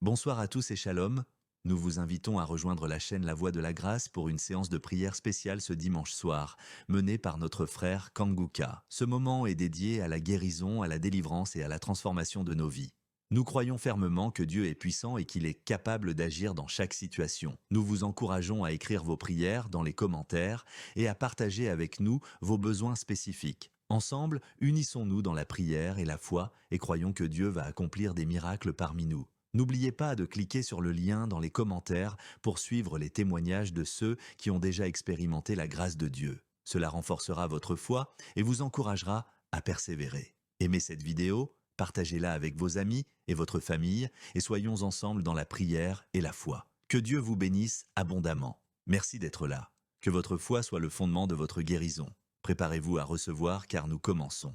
Bonsoir à tous et shalom. Nous vous invitons à rejoindre la chaîne La Voix de la Grâce pour une séance de prière spéciale ce dimanche soir, menée par notre frère Kanguka. Ce moment est dédié à la guérison, à la délivrance et à la transformation de nos vies. Nous croyons fermement que Dieu est puissant et qu'il est capable d'agir dans chaque situation. Nous vous encourageons à écrire vos prières dans les commentaires et à partager avec nous vos besoins spécifiques. Ensemble, unissons-nous dans la prière et la foi et croyons que Dieu va accomplir des miracles parmi nous. N'oubliez pas de cliquer sur le lien dans les commentaires pour suivre les témoignages de ceux qui ont déjà expérimenté la grâce de Dieu. Cela renforcera votre foi et vous encouragera à persévérer. Aimez cette vidéo, partagez-la avec vos amis et votre famille et soyons ensemble dans la prière et la foi. Que Dieu vous bénisse abondamment. Merci d'être là. Que votre foi soit le fondement de votre guérison. Préparez-vous à recevoir car nous commençons.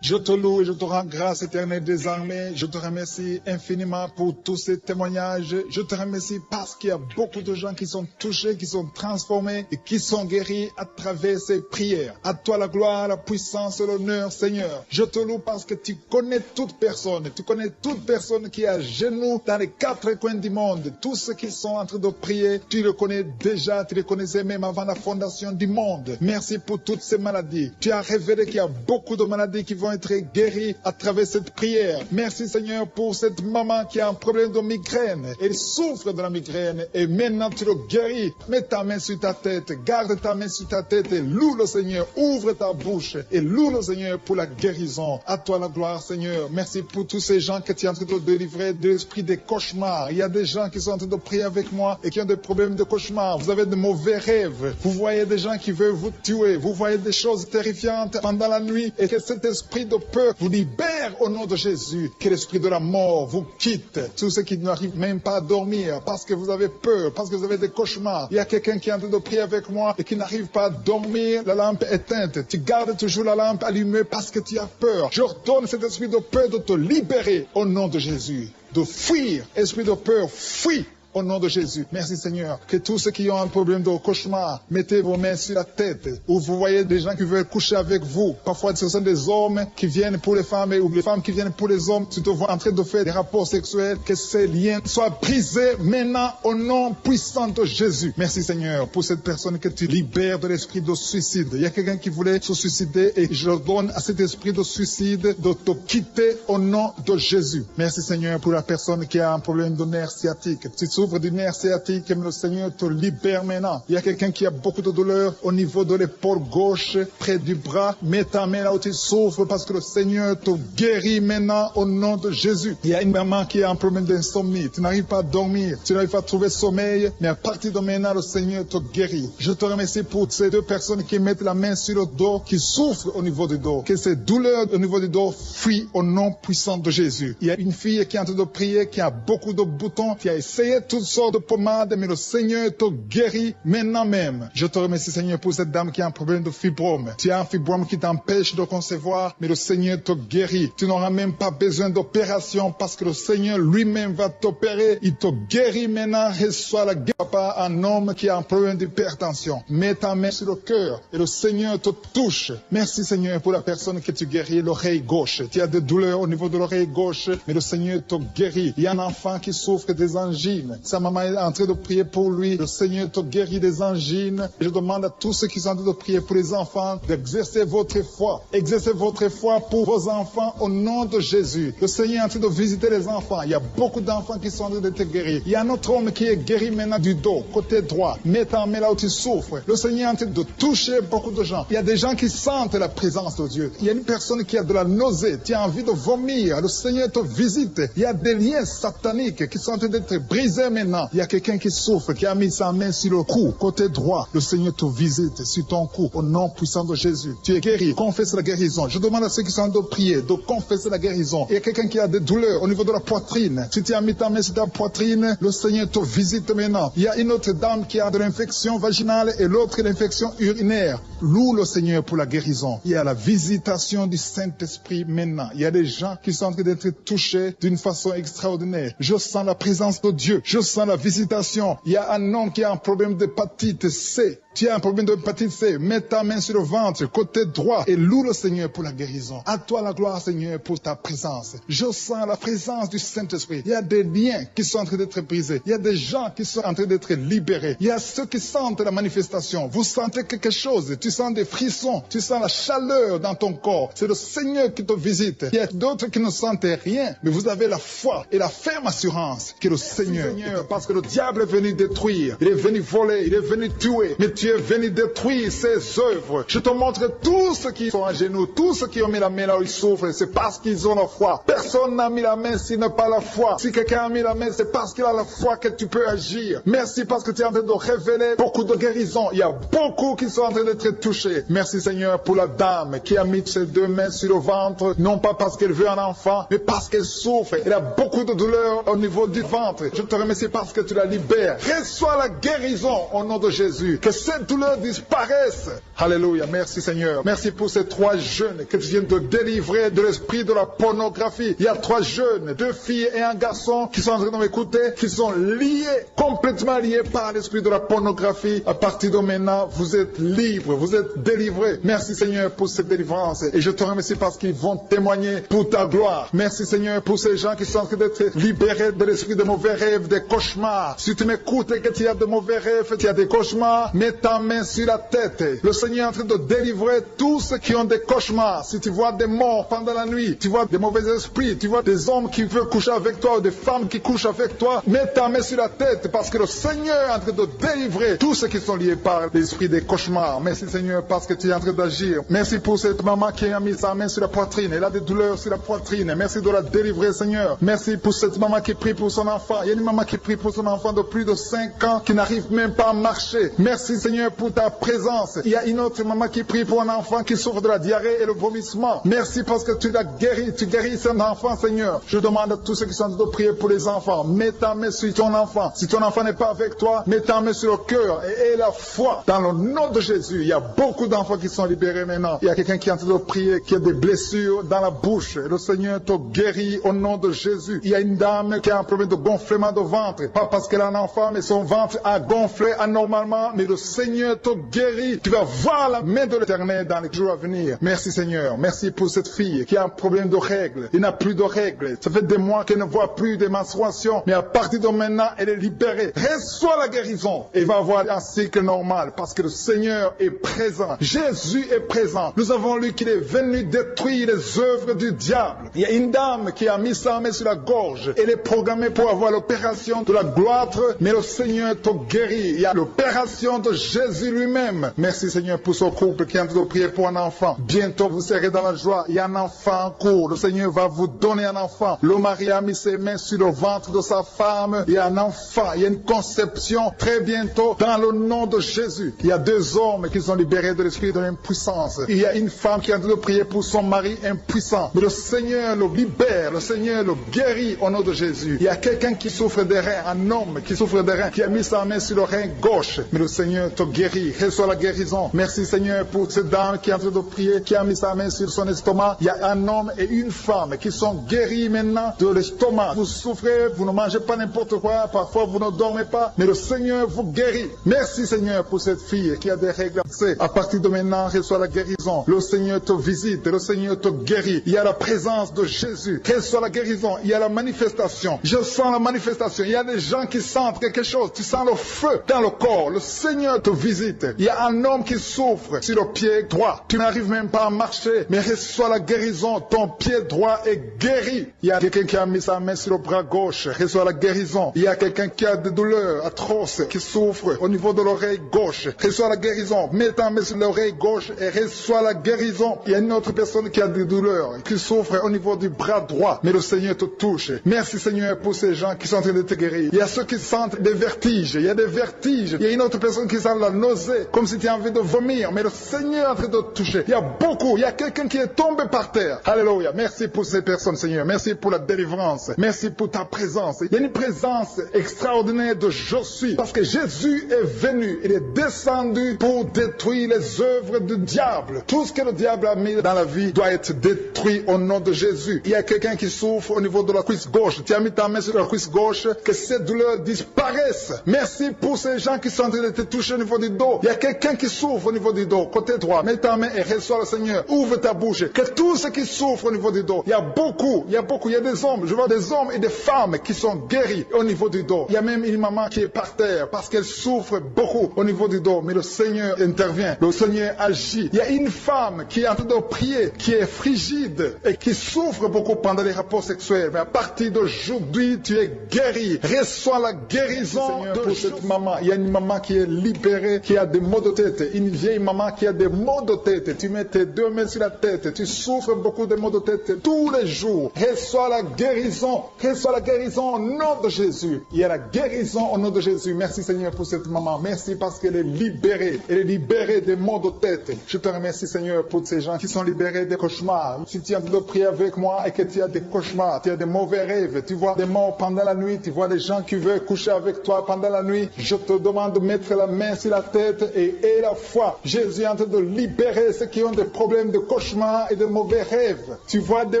Je te loue et je te rends grâce éternelle désormais. Je te remercie infiniment pour tous ces témoignages. Je te remercie parce qu'il y a beaucoup de gens qui sont touchés, qui sont transformés et qui sont guéris à travers ces prières. À toi la gloire, la puissance et l'honneur, Seigneur. Je te loue parce que tu connais toute personne. Tu connais toute personne qui est à genoux dans les quatre coins du monde. Tous ceux qui sont en train de prier, tu le connais déjà. Tu les connaissais même avant la fondation du monde. Merci pour toutes ces maladies. Tu as révélé qu'il y a beaucoup de maladies qui vont être guéris à travers cette prière. Merci Seigneur pour cette maman qui a un problème de migraine. Elle souffre de la migraine et maintenant tu le guéris. Mets ta main sur ta tête, garde ta main sur ta tête et loue le Seigneur. Ouvre ta bouche et loue le Seigneur pour la guérison. À toi la gloire Seigneur. Merci pour tous ces gens que tu es en train de délivrer de l'esprit des cauchemars. Il y a des gens qui sont en train de prier avec moi et qui ont des problèmes de cauchemars. Vous avez de mauvais rêves. Vous voyez des gens qui veulent vous tuer. Vous voyez des choses terrifiantes pendant la nuit et que cet esprit de peur vous libère au nom de Jésus. Que l'esprit de la mort vous quitte. Tous ceux qui n'arrivent même pas à dormir parce que vous avez peur, parce que vous avez des cauchemars. Il y a quelqu'un qui est en train de prier avec moi et qui n'arrive pas à dormir, la lampe éteinte. Tu gardes toujours la lampe allumée parce que tu as peur. Je ordonne cet esprit de peur de te libérer au nom de Jésus. De fuir. Esprit de peur, fuis. Au nom de Jésus. Merci Seigneur. Que tous ceux qui ont un problème de cauchemar, mettez vos mains sur la tête. Ou vous voyez des gens qui veulent coucher avec vous. Parfois ce sont des hommes qui viennent pour les femmes ou les femmes qui viennent pour les hommes. Tu te vois en train de faire des rapports sexuels. Que ces liens soient brisés maintenant au nom puissant de Jésus. Merci Seigneur pour cette personne que tu libères de l'esprit de suicide. Il y a quelqu'un qui voulait se suicider et je donne à cet esprit de suicide de te quitter au nom de Jésus. Merci Seigneur pour la personne qui a un problème de nerf sciatique. Tu souffres du nerf sciatique, le Seigneur te libère maintenant. Il y a quelqu'un qui a beaucoup de douleur au niveau de l'épaule gauche, près du bras. Mets ta main là où tu souffres parce que le Seigneur te guérit maintenant au nom de Jésus. Il y a une maman qui a un problème d'insomnie. Tu n'arrives pas à dormir, tu n'arrives pas à trouver sommeil, mais à partir de maintenant, le Seigneur te guérit. Je te remercie pour ces deux personnes qui mettent la main sur le dos, qui souffrent au niveau du dos. Que ces douleurs au niveau du dos fuient au nom puissant de Jésus. Il y a une fille qui est en train de prier, qui a beaucoup de boutons, qui a essayé toutes sortes de pommades, mais le Seigneur te guérit maintenant même. Je te remercie Seigneur pour cette dame qui a un problème de fibrome. Tu as un fibrome qui t'empêche de concevoir, mais le Seigneur te guérit. Tu n'auras même pas besoin d'opération parce que le Seigneur lui-même va t'opérer. Il te guérit maintenant. Reçois la guérison. Papa, un homme qui a un problème d'hypertension. Mets ta main sur le cœur et le Seigneur te touche. Merci Seigneur pour la personne que tu guéris, l'oreille gauche. Tu as des douleurs au niveau de l'oreille gauche, mais le Seigneur te guérit. Il y a un enfant qui souffre des angines. Sa maman est en train de prier pour lui. Le Seigneur te guérit des angines. Je demande à tous ceux qui sont en train de prier pour les enfants d'exercer votre foi. Exercez votre foi pour vos enfants au nom de Jésus. Le Seigneur est en train de visiter les enfants. Il y a beaucoup d'enfants qui sont en train d'être guéris. Il y a un autre homme qui est guéri maintenant du dos, côté droit. Mets ta main là où tu souffres. Le Seigneur est en train de toucher beaucoup de gens. Il y a des gens qui sentent la présence de Dieu. Il y a une personne qui a de la nausée. Tu as envie de vomir. Le Seigneur te visite. Il y a des liens sataniques qui sont en train d'être brisés maintenant. Il y a quelqu'un qui souffre, qui a mis sa main sur le cou, côté droit. Le Seigneur te visite sur ton cou, au nom puissant de Jésus. Tu es guéri. Confesse la guérison. Je demande à ceux qui sont en train de prier de confesser la guérison. Il y a quelqu'un qui a des douleurs au niveau de la poitrine. Si tu as mis ta main sur ta poitrine, le Seigneur te visite maintenant. Il y a une autre dame qui a de l'infection vaginale et l'autre l'infection urinaire. Loue le Seigneur pour la guérison. Il y a la visitation du Saint-Esprit maintenant. Il y a des gens qui sont en train d'être touchés d'une façon extraordinaire. Je sens la présence de Dieu. Je sens la visitation. Il y a un homme qui a un problème d'hépatite C. Tu as un problème de hépatite C, mets ta main sur le ventre, côté droit, et loue le Seigneur pour la guérison. À toi la gloire, Seigneur, pour ta présence. Je sens la présence du Saint-Esprit. Il y a des liens qui sont en train d'être brisés. Il y a des gens qui sont en train d'être libérés. Il y a ceux qui sentent la manifestation. Vous sentez quelque chose. Tu sens des frissons. Tu sens la chaleur dans ton corps. C'est le Seigneur qui te visite. Il y a d'autres qui ne sentent rien, mais vous avez la foi et la ferme assurance que le Seigneur, parce que le diable est venu détruire. Il est venu voler. Il est venu tuer. Mais tu es venu détruire ses œuvres. Je te montre tous ceux qui sont à genoux, tous ceux qui ont mis la main là où ils souffrent. C'est parce qu'ils ont la foi. Personne n'a mis la main s'il n'a pas la foi. Si quelqu'un a mis la main, c'est parce qu'il a la foi que tu peux agir. Merci parce que tu es en train de révéler beaucoup de guérisons. Il y a beaucoup qui sont en train d'être touchés. Merci Seigneur pour la dame qui a mis ses deux mains sur le ventre, non pas parce qu'elle veut un enfant, mais parce qu'elle souffre. Elle a beaucoup de douleur au niveau du ventre. Je te remercie parce que tu la libères. Reçois la guérison au nom de Jésus. Que cette douleur disparaisse. Alléluia. Merci Seigneur. Merci pour ces 3 jeunes que tu viens de délivrer de l'esprit de la pornographie. Il y a 3 jeunes, 2 filles et un garçon qui sont en train de m'écouter, qui sont liés, complètement liés par l'esprit de la pornographie. À partir de maintenant, vous êtes libres, vous êtes délivrés. Merci Seigneur pour cette délivrance. Et je te remercie parce qu'ils vont témoigner pour ta gloire. Merci Seigneur pour ces gens qui sont en train d'être libérés de l'esprit de mauvais rêves, des cauchemars. Si tu m'écoutes et que tu as de mauvais rêves, tu as des cauchemars, mets ta main sur la tête. Le Seigneur est en train de délivrer tous ceux qui ont des cauchemars. Si tu vois des morts pendant la nuit, tu vois des mauvais esprits, tu vois des hommes qui veulent coucher avec toi ou des femmes qui couchent avec toi, mets ta main sur la tête parce que le Seigneur est en train de délivrer tous ceux qui sont liés par l'esprit des cauchemars. Merci Seigneur parce que tu es en train d'agir. Merci pour cette maman qui a mis sa main sur la poitrine. Elle a des douleurs sur la poitrine. Merci de la délivrer Seigneur. Merci pour cette maman qui prie pour son enfant. Il y a une maman qui prie pour son enfant de plus de 5 ans qui n'arrive même pas à marcher. Merci Seigneur pour ta présence. Il y a une autre maman qui prie pour un enfant qui souffre de la diarrhée et le vomissement. Merci parce que tu l'as guéri. Tu guéris cet enfant Seigneur. Je demande à tous ceux qui sont en train de prier pour les enfants. Mets ta main sur ton enfant. Si ton enfant n'est pas avec toi, mets ta main sur le cœur et aie la foi dans le nom de Jésus. Il y a beaucoup d'enfants qui sont libérés maintenant. Il y a quelqu'un qui est en train de prier, qui a des blessures dans la bouche. Le Seigneur te guérit au nom de Jésus. Il y a une dame qui a un problème de gonflement de ventre. Pas parce qu'elle a un enfant, mais son ventre a gonflé anormalement. Mais le Seigneur te guérit. Tu vas voir la main de l'Éternel dans les jours à venir. Merci Seigneur. Merci pour cette fille qui a un problème de règles. Il n'a plus de règles. Ça fait des mois qu'elle ne voit plus de menstruation. Mais à partir de maintenant, elle est libérée. Reçois la guérison. Et va avoir un cycle normal parce que le Seigneur est présent. Jésus est présent. Nous avons lu qu'il est venu détruire les œuvres du diable. Il y a une dame qui a mis sa main sur la gorge. Elle est programmée pour avoir l'opération de la gloître, mais le Seigneur te guérit. Il y a l'opération de Jésus lui-même. Merci Seigneur pour ce couple qui est en train de prier pour un enfant. Bientôt vous serez dans la joie. Il y a un enfant en cours. Le Seigneur va vous donner un enfant. Le mari a mis ses mains sur le ventre de sa femme. Il y a un enfant. Il y a une conception très bientôt dans le nom de Jésus. Il y a 2 hommes qui sont libérés de l'esprit de l'impuissance. Il y a une femme qui est en train de prier pour son mari impuissant. Mais le Seigneur le libère. Le Seigneur le guérit au nom de Jésus. Il y a quelqu'un qui souffre des reins. Un homme qui souffre des reins. Qui a mis sa main sur le rein gauche. Mais le Seigneur te guérit. Reçois la guérison. Merci Seigneur pour cette dame qui est en train de prier. Qui a mis sa main sur son estomac. Il y a un homme et une femme qui sont guéris maintenant de l'estomac. Vous souffrez. Vous ne mangez pas n'importe quoi. Parfois vous ne dormez pas. Mais le Seigneur vous guérit. Merci Seigneur pour cette fille qui a des règles. À partir de maintenant, reçois la guérison. Le Seigneur te visite. Le Seigneur te guérit. Il y a la présence de Jésus. Reçois la guérison. Il y a la manifestation. Je sens la manifestation. Il y a des gens qui sentent quelque chose. Tu sens le feu dans le corps. Le Seigneur te visite. Il y a un homme qui souffre sur le pied droit. Tu n'arrives même pas à marcher. Mais reçois la guérison. Ton pied droit est guéri. Il y a quelqu'un qui a mis sa main sur le bras gauche. Reçois la guérison. Il y a quelqu'un qui a des douleurs atroces, qui souffre au niveau de l'oreille gauche. Reçois la guérison. Mets ta main sur l'oreille gauche et reçois la guérison. Il y a une autre personne qui a des douleurs, qui souffre au niveau du bras droit. Mais le Seigneur te touche. Merci Seigneur pour ces gens qui sont en train de te guérir. Il y a ceux qui sentent des vertiges. Il y a des vertiges. Il y a une autre personne qui sent la nausée, comme si tu as envie de vomir. Mais le Seigneur est en train de te toucher. Il y a beaucoup. Il y a quelqu'un qui est tombé par terre. Alléluia. Merci pour ces personnes Seigneur. Merci pour la délivrance. Merci pour ta présence. Il y a une présence extraordinaire de je suis. Parce que Jésus est venu. Il est descendu pour détruire les œuvres du diable. Tout ce que le diable a mis dans la vie doit être détruit au nom de Jésus. Il y a quelqu'un qui souffre au niveau de la cuisse gauche. Tu as mis ta main sur la cuisse gauche. Que ces douleurs disparaissent. Merci pour ces gens qui sont en train de te toucher au niveau niveau du dos. Il y a quelqu'un qui souffre au niveau du dos. Côté droit, mets ta main et reçois le Seigneur. Ouvre ta bouche. Que tous ceux qui souffrent au niveau du dos, il y a beaucoup, il y a des hommes, je vois des hommes et des femmes qui sont guéris au niveau du dos. Il y a même une maman qui est par terre parce qu'elle souffre beaucoup au niveau du dos. Mais le Seigneur intervient, le Seigneur agit. Il y a une femme qui est en train de prier, qui est frigide et qui souffre beaucoup pendant les rapports sexuels. Mais à partir d'aujourd'hui, tu es guéri. Reçois la guérison pour cette maman. Il y a une maman qui est libérée, qui a des maux de tête. Une vieille maman qui a des maux de tête. Tu mets tes deux mains sur la tête. Tu souffres beaucoup de maux de tête tous les jours. Reçois la guérison. Reçois la guérison au nom de Jésus. Il y a la guérison au nom de Jésus. Merci Seigneur pour cette maman. Merci parce qu'elle est libérée. Elle est libérée des maux de tête. Je te remercie Seigneur pour ces gens qui sont libérés des cauchemars. Si tu es en train de prier avec moi et que tu as des cauchemars, tu as des mauvais rêves, tu vois des morts pendant la nuit, tu vois des gens qui veulent coucher avec toi pendant la nuit, je te demande de mettre la main sur la tête et la foi. Jésus est en train de libérer ceux qui ont des problèmes de cauchemars et de mauvais rêves. Tu vois des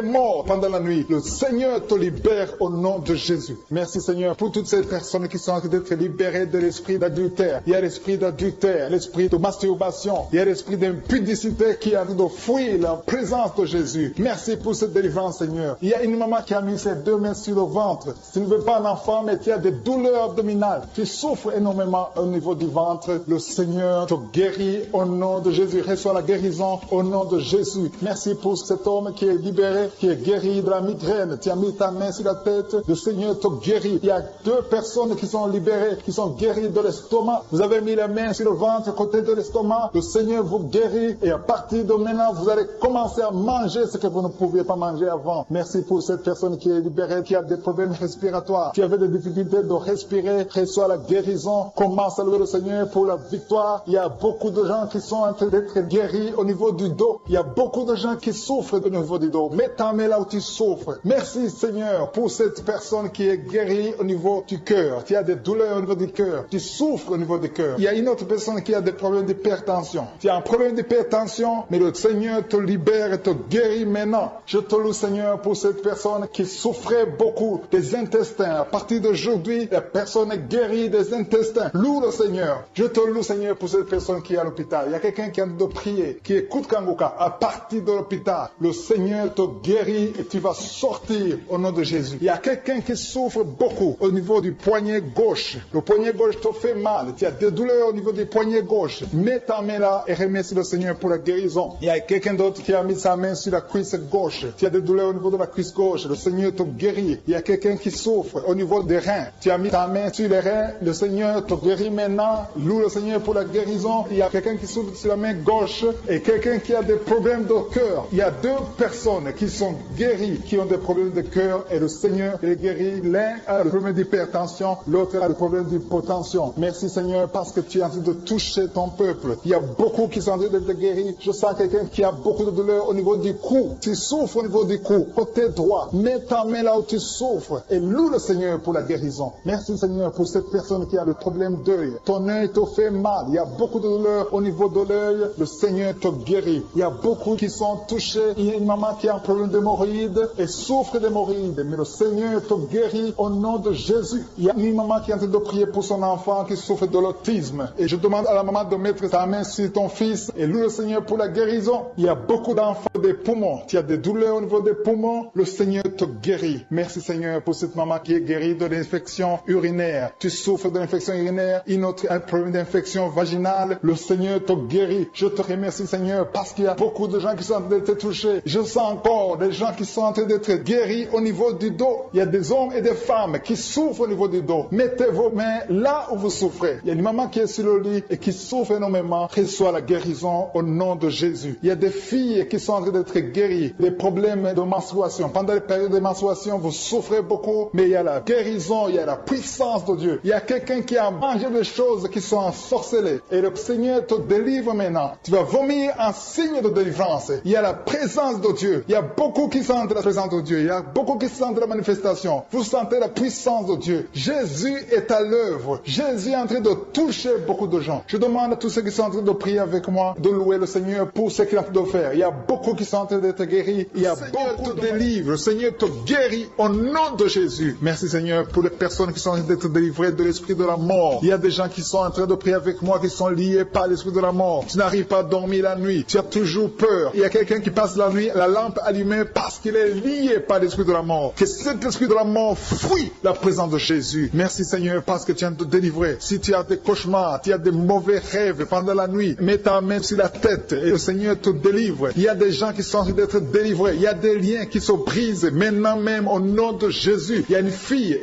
morts pendant la nuit. Le Seigneur te libère au nom de Jésus. Merci Seigneur pour toutes ces personnes qui sont en train d'être libérées de l'esprit d'adultère. Il y a l'esprit d'adultère, l'esprit de masturbation, il y a l'esprit d'impudicité qui est en train de fuir la présence de Jésus. Merci pour cette délivrance Seigneur. Il y a une maman qui a mis ses deux mains sur le ventre. Tu ne veux pas un enfant mais tu as des douleurs abdominales. Tu souffres énormément au niveau du ventre. Le Seigneur te guérit au nom de Jésus. Reçois la guérison au nom de Jésus. Merci pour cet homme qui est libéré, qui est guéri de la migraine. Tu as mis ta main sur la tête. Le Seigneur te guérit. Il y a deux personnes qui sont libérées, qui sont guéries de l'estomac. Vous avez mis la main sur le ventre, côté de l'estomac. Le Seigneur vous guérit et à partir de maintenant, vous allez commencer à manger ce que vous ne pouviez pas manger avant. Merci pour cette personne qui est libérée, qui a des problèmes respiratoires, qui avait des difficultés de respirer. Reçois la guérison. Commence à louer le Seigneur pour la victoire. Il y a beaucoup de gens qui sont en train d'être guéris au niveau du dos. Il y a beaucoup de gens qui souffrent au niveau du dos. Mets ta main là où tu souffres. Merci Seigneur pour cette personne qui est guérie au niveau du cœur. Tu as des douleurs au niveau du cœur. Tu souffres au niveau du cœur. Il y a une autre personne qui a des problèmes d'hypertension. Tu as un problème d'hypertension, mais le Seigneur te libère et te guérit maintenant. Je te loue Seigneur pour cette personne qui souffrait beaucoup des intestins. À partir d'aujourd'hui, la personne est guérie des intestins. Loue le Seigneur. Je te loue Seigneur pour cette personne qui est à l'hôpital. Il y a quelqu'un qui a de prier, qui écoute Kanguka. À partir de l'hôpital, le Seigneur te guérit et tu vas sortir au nom de Jésus. Il y a quelqu'un qui souffre beaucoup au niveau du poignet gauche. Le poignet gauche te fait mal. Tu as des douleurs au niveau du poignet gauche. Mets ta main là et remercie le Seigneur pour la guérison. Il y a quelqu'un d'autre qui a mis sa main sur la cuisse gauche. Tu as des douleurs au niveau de la cuisse gauche. Le Seigneur te guérit. Il y a quelqu'un qui souffre au niveau des reins. Tu as mis ta main sur les reins. Le Seigneur te guérit maintenant. Loue le Seigneur pour la guérison. Il y a quelqu'un qui souffre sur la main gauche et quelqu'un qui a des problèmes de cœur. Il y a deux personnes qui sont guéries, qui ont des problèmes de cœur et le Seigneur les guérit. L'un a le problème d'hypertension, l'autre a le problème d'hypotension. Merci Seigneur parce que tu es en train de toucher ton peuple. Il y a beaucoup qui sont en train d'être guéris. Je sens quelqu'un qui a beaucoup de douleur au niveau du cou. Tu souffres au niveau du cou, côté droit. Mets ta main là où tu souffres et loue le Seigneur pour la guérison. Merci Seigneur pour cette personne qui a le problème d'œil. Ton œil te fait mal. Il y a beaucoup de douleur au niveau de l'œil. Le Seigneur te guérit. Il y a beaucoup qui sont touchés. Il y a une maman qui a un problème d'hémorroïdes et souffre d'hémorroïdes. Mais le Seigneur te guérit au nom de Jésus. Il y a une maman qui est en train de prier pour son enfant qui souffre de l'autisme. Et je demande à la maman de mettre sa main sur ton fils et loue le Seigneur pour la guérison. Il y a beaucoup d'enfants des poumons. Tu as des douleurs au niveau des poumons. Le Seigneur te guérit. Merci Seigneur pour cette maman qui est guérie de l'infection urinaire. Tu souffres de l'infection urinaire. Une autre a un problème d'infection vaginale. Le Seigneur te guérit. Je te remercie Seigneur parce qu'il y a beaucoup de gens qui sont en train d'être touchés. Je sens encore des gens qui sont en train d'être guéris au niveau du dos. Il y a des hommes et des femmes qui souffrent au niveau du dos. Mettez vos mains là où vous souffrez. Il y a une maman qui est sur le lit et qui souffre énormément. Reçois la guérison au nom de Jésus. Il y a des filles qui sont en train d'être guéries des problèmes de menstruation. Pendant les périodes de menstruation, vous souffrez beaucoup, mais il y a la guérison, il y a la puissance de Dieu. Il y a quelqu'un qui a mangé des choses qui sont ensorcelées et le Seigneur te délivre maintenant. Tu vas vomir un signe de délivrance. Il y a la présence de Dieu. Il y a beaucoup qui sentent la présence de Dieu. Il y a beaucoup qui sentent la manifestation. Vous sentez la puissance de Dieu. Jésus est à l'œuvre. Jésus est en train de toucher beaucoup de gens. Je demande à tous ceux qui sont en train de prier avec moi de louer le Seigneur pour ce qu'il est en train de faire. Il y a beaucoup qui sont en train d'être guéris. Il y a beaucoup de délivres. Le Seigneur te guérit au nom de Jésus. Merci Seigneur pour les personnes qui sont en train d'être délivrées de l'esprit de la mort. Il y a des gens qui sont en train de prier avec moi qui sont liés par l'esprit de la mort. Tu n'arrives pas à dormir la nuit. Tu as toujours peur. Il y a quelqu'un qui passe la nuit, la lampe allumée parce qu'il est lié par l'esprit de la mort. Que cet esprit de la mort fuit la présence de Jésus. Merci Seigneur parce que tu viens de te délivrer. Si tu as des cauchemars, tu as des mauvais rêves pendant la nuit, mets ta main sur la tête et le Seigneur te délivre. Il y a des gens qui sont en train d'être délivrés. Il y a des liens qui se brisent maintenant même au nom de Jésus. Il y a une fille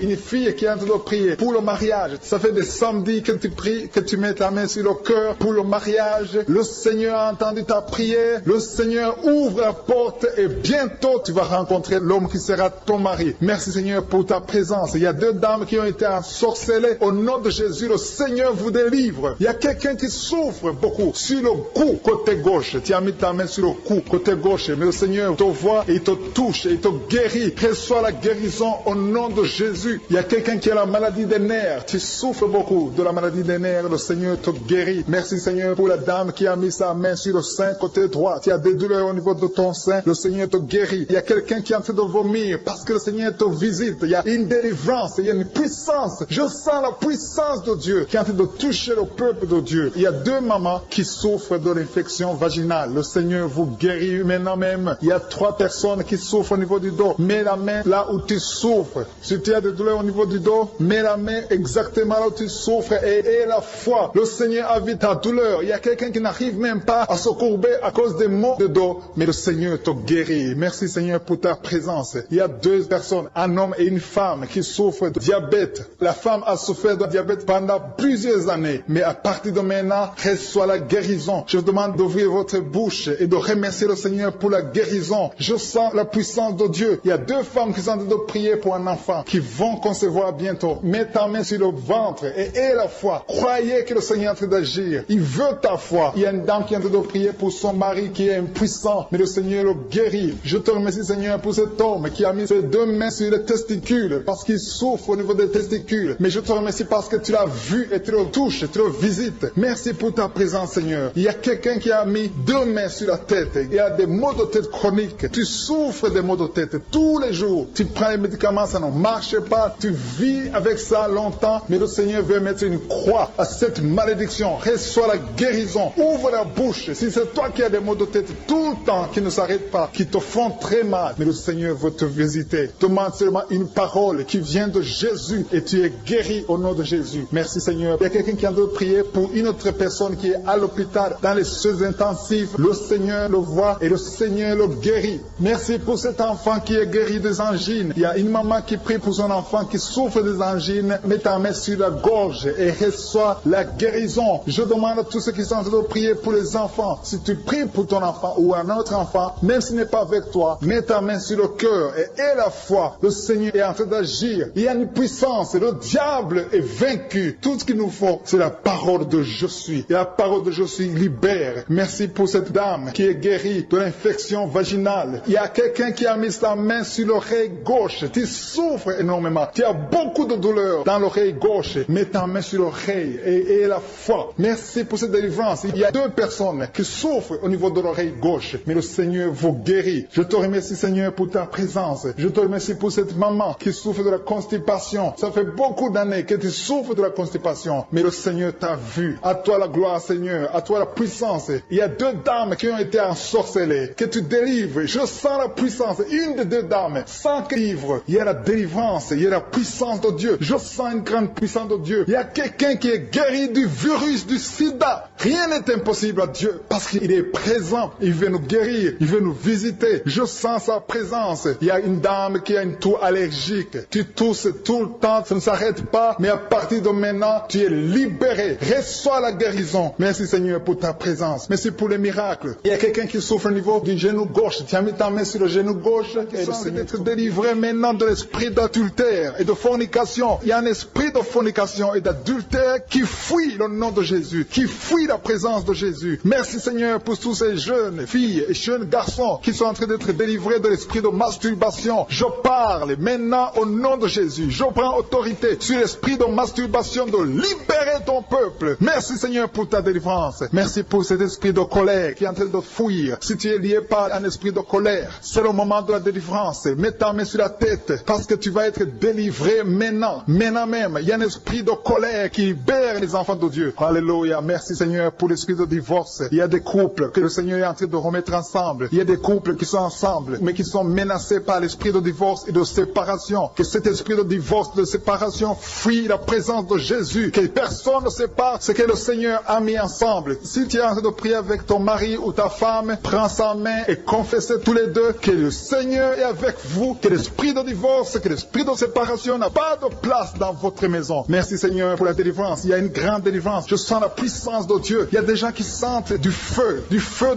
qui est en train de prier pour le mariage. Ça fait des samedis que tu pries, que tu mets ta main sur le cœur pour le mariage. Le Seigneur a entendu ta prière. Le Seigneur ouvre la porte et bientôt tu vas rencontrer l'homme qui sera ton mari. Merci Seigneur pour ta présence. Il y a deux dames qui ont été ensorcelées. Au nom de Jésus, le Seigneur vous délivre. Il y a quelqu'un qui souffre beaucoup sur le cou, côté gauche. Tu as mis ta main sur le cou, côté gauche. Mais le Seigneur te voit et il te touche et il te guérit. Reçois la guérison au nom de Jésus. Il y a quelqu'un qui a la maladie des nerfs. Tu souffres beaucoup de la maladie des nerfs. Le Seigneur te guérit. Merci Seigneur pour la dame qui a mis sa main sur le sein, côté droit. Tu as des douleurs au niveau de ton sein. Le Seigneur te guérit. Il y a quelqu'un qui est en train de vomir parce que le Seigneur te visite. Il y a une délivrance. Il y a une puissance. Je sens la puissance de Dieu qui est en train de toucher le peuple de Dieu. Il y a deux mamans qui souffrent de l'infection vaginale. Le Seigneur vous guérit maintenant même. Il y a trois personnes qui souffrent au niveau du dos. Mets la main là où tu souffres. Si tu as des douleurs au niveau du dos, mets la main exactement là où tu souffres et aie la foi. Le Seigneur a vu ta douleur. Il y a quelqu'un qui n'arrive même pas à se courber à cause des maux de dos, mais le Seigneur te guérit. Merci Seigneur pour ta présence. Il y a deux personnes, un homme et une femme qui souffrent de diabète. La femme a souffert de diabète pendant plusieurs années, mais à partir de maintenant, reçoit la guérison. Je vous demande d'ouvrir votre bouche et de remercier le Seigneur pour la guérison. Je sens la puissance de Dieu. Il y a deux femmes qui sont en train de prier pour un enfant qui vont concevoir bientôt. Mets ta main sur le ventre et aie la foi. Croyez que le Seigneur est en train d'agir. Il veut ta foi. Il y a une dame qui est en train de prier pour son mari qui est impuissant, mais le Seigneur le guérit. Je te remercie Seigneur pour cet homme qui a mis ses deux mains sur les testicules parce qu'il souffre au niveau des testicules. Mais je te remercie parce que tu l'as vu et tu le touches, tu le visites. Merci pour ta présence Seigneur. Il y a quelqu'un qui a mis deux mains sur la tête. Il y a des maux de tête chroniques. Tu souffres des maux de tête tous les jours. Tu prends les médicaments, ça ne marche pas. Tu vis avec ça longtemps, mais le Seigneur veut mettre une croix à cette malédiction. Reçois la guérison. Ouvre la bouche. Si c'est toi qui as des maux de tête tout le temps qui ne s'arrêtent pas, qui te font très mal, mais le Seigneur veut te visiter. Demande seulement une parole qui vient de Jésus et tu es guéri au nom de Jésus. Merci Seigneur. Il y a quelqu'un qui a de prier pour une autre personne qui est à l'hôpital dans les soins intensifs. Le Seigneur le voit et le Seigneur le guérit. Merci pour cet enfant qui est guéri des angines. Il y a une maman qui prie pour son enfant qui souffre des angines. Mets ta main sur la gorge et reçois la guérison. Je demande à tous ceux qui sont en train de prier pour les enfants. Si tu pries pour ton enfant ou un autre enfant, même s'il n'est pas avec toi, mets ta main sur le cœur et aie la foi. Le Seigneur est en train d'agir. Il y a une puissance. Le diable est vaincu. Tout ce qu'il nous faut, c'est la parole de je suis. Et la parole de je suis libère. Merci pour cette dame qui est guérie de l'infection vaginale. Il y a quelqu'un qui a mis sa main sur l'oreille gauche. Tu souffres énormément. Tu as beaucoup de douleur dans l'oreille gauche. Mets ta main sur l'oreille et aie la foi. Merci pour cette délivrance. Il y a deux personnes qui souffrent au niveau de l'oreille gauche, mais le Seigneur vous guérit. Je te remercie Seigneur pour ta présence. Je te remercie pour cette maman qui souffre de la constipation. Ça fait beaucoup d'années que tu souffres de la constipation, mais le Seigneur t'a vu. À toi la gloire Seigneur, à toi la puissance. Il y a deux dames qui ont été ensorcelées, que tu délivres. Je sens la puissance. Une des deux dames, sans que livre, il y a la délivrance, il y a la puissance de Dieu. Je sens une grande puissance de Dieu. Il y a quelqu'un qui est guéri du virus du sida. Rien n'est impossible à Dieu parce qu'il est présent. Il veut nous guérir, il veut nous visiter. Je sens sa présence. Il y a une dame qui a une toux allergique. Tu tousses tout le temps, ça ne s'arrête pas, mais à partir de maintenant, tu es libéré. Reçois la guérison. Merci Seigneur pour ta présence. Merci pour les miracles. Il y a quelqu'un qui souffre au niveau du genou gauche. Tu as mis ta main sur le genou gauche. Et le Seigneur est délivré maintenant de l'esprit d'adultère et de fornication. Il y a un esprit de fornication et d'adultère qui fuit le nom de Jésus, qui fuit la présence de Jésus. Merci Seigneur pour tous ces jeunes filles et jeunes garçons qui sont en train d'être délivrés de l'esprit de masturbation. Je parle maintenant au nom de Jésus. Je prends autorité sur l'esprit de masturbation de libérer ton peuple. Merci Seigneur pour ta délivrance. Merci pour cet esprit de colère qui est en train de fuir. Si tu es lié par un esprit de colère, c'est le moment de la délivrance. Mets ta main sur la tête parce que tu vas être délivré maintenant. Maintenant même, il y a un esprit de colère qui libère libère les enfants de Dieu. Alléluia. Merci Seigneur pour l'esprit de divorce. Il y a des couples que le Seigneur est en train de remettre ensemble. Il y a des couples qui sont ensemble, mais qui sont menacés par l'esprit de divorce et de séparation. Que cet esprit de divorce, de séparation, fuit la présence de Jésus. Que personne ne sépare ce que le Seigneur a mis ensemble. Si tu es en train de prier avec ton mari ou ta femme, prends sa main et confessez tous les deux que le Seigneur est avec vous, que l'esprit de divorce, que l'esprit de séparation n'a pas de place dans votre maison. Merci Seigneur pour la délivrance. Il y a une grande délivrance. Je sens la puissance de Dieu. Il y a des gens qui sentent du feu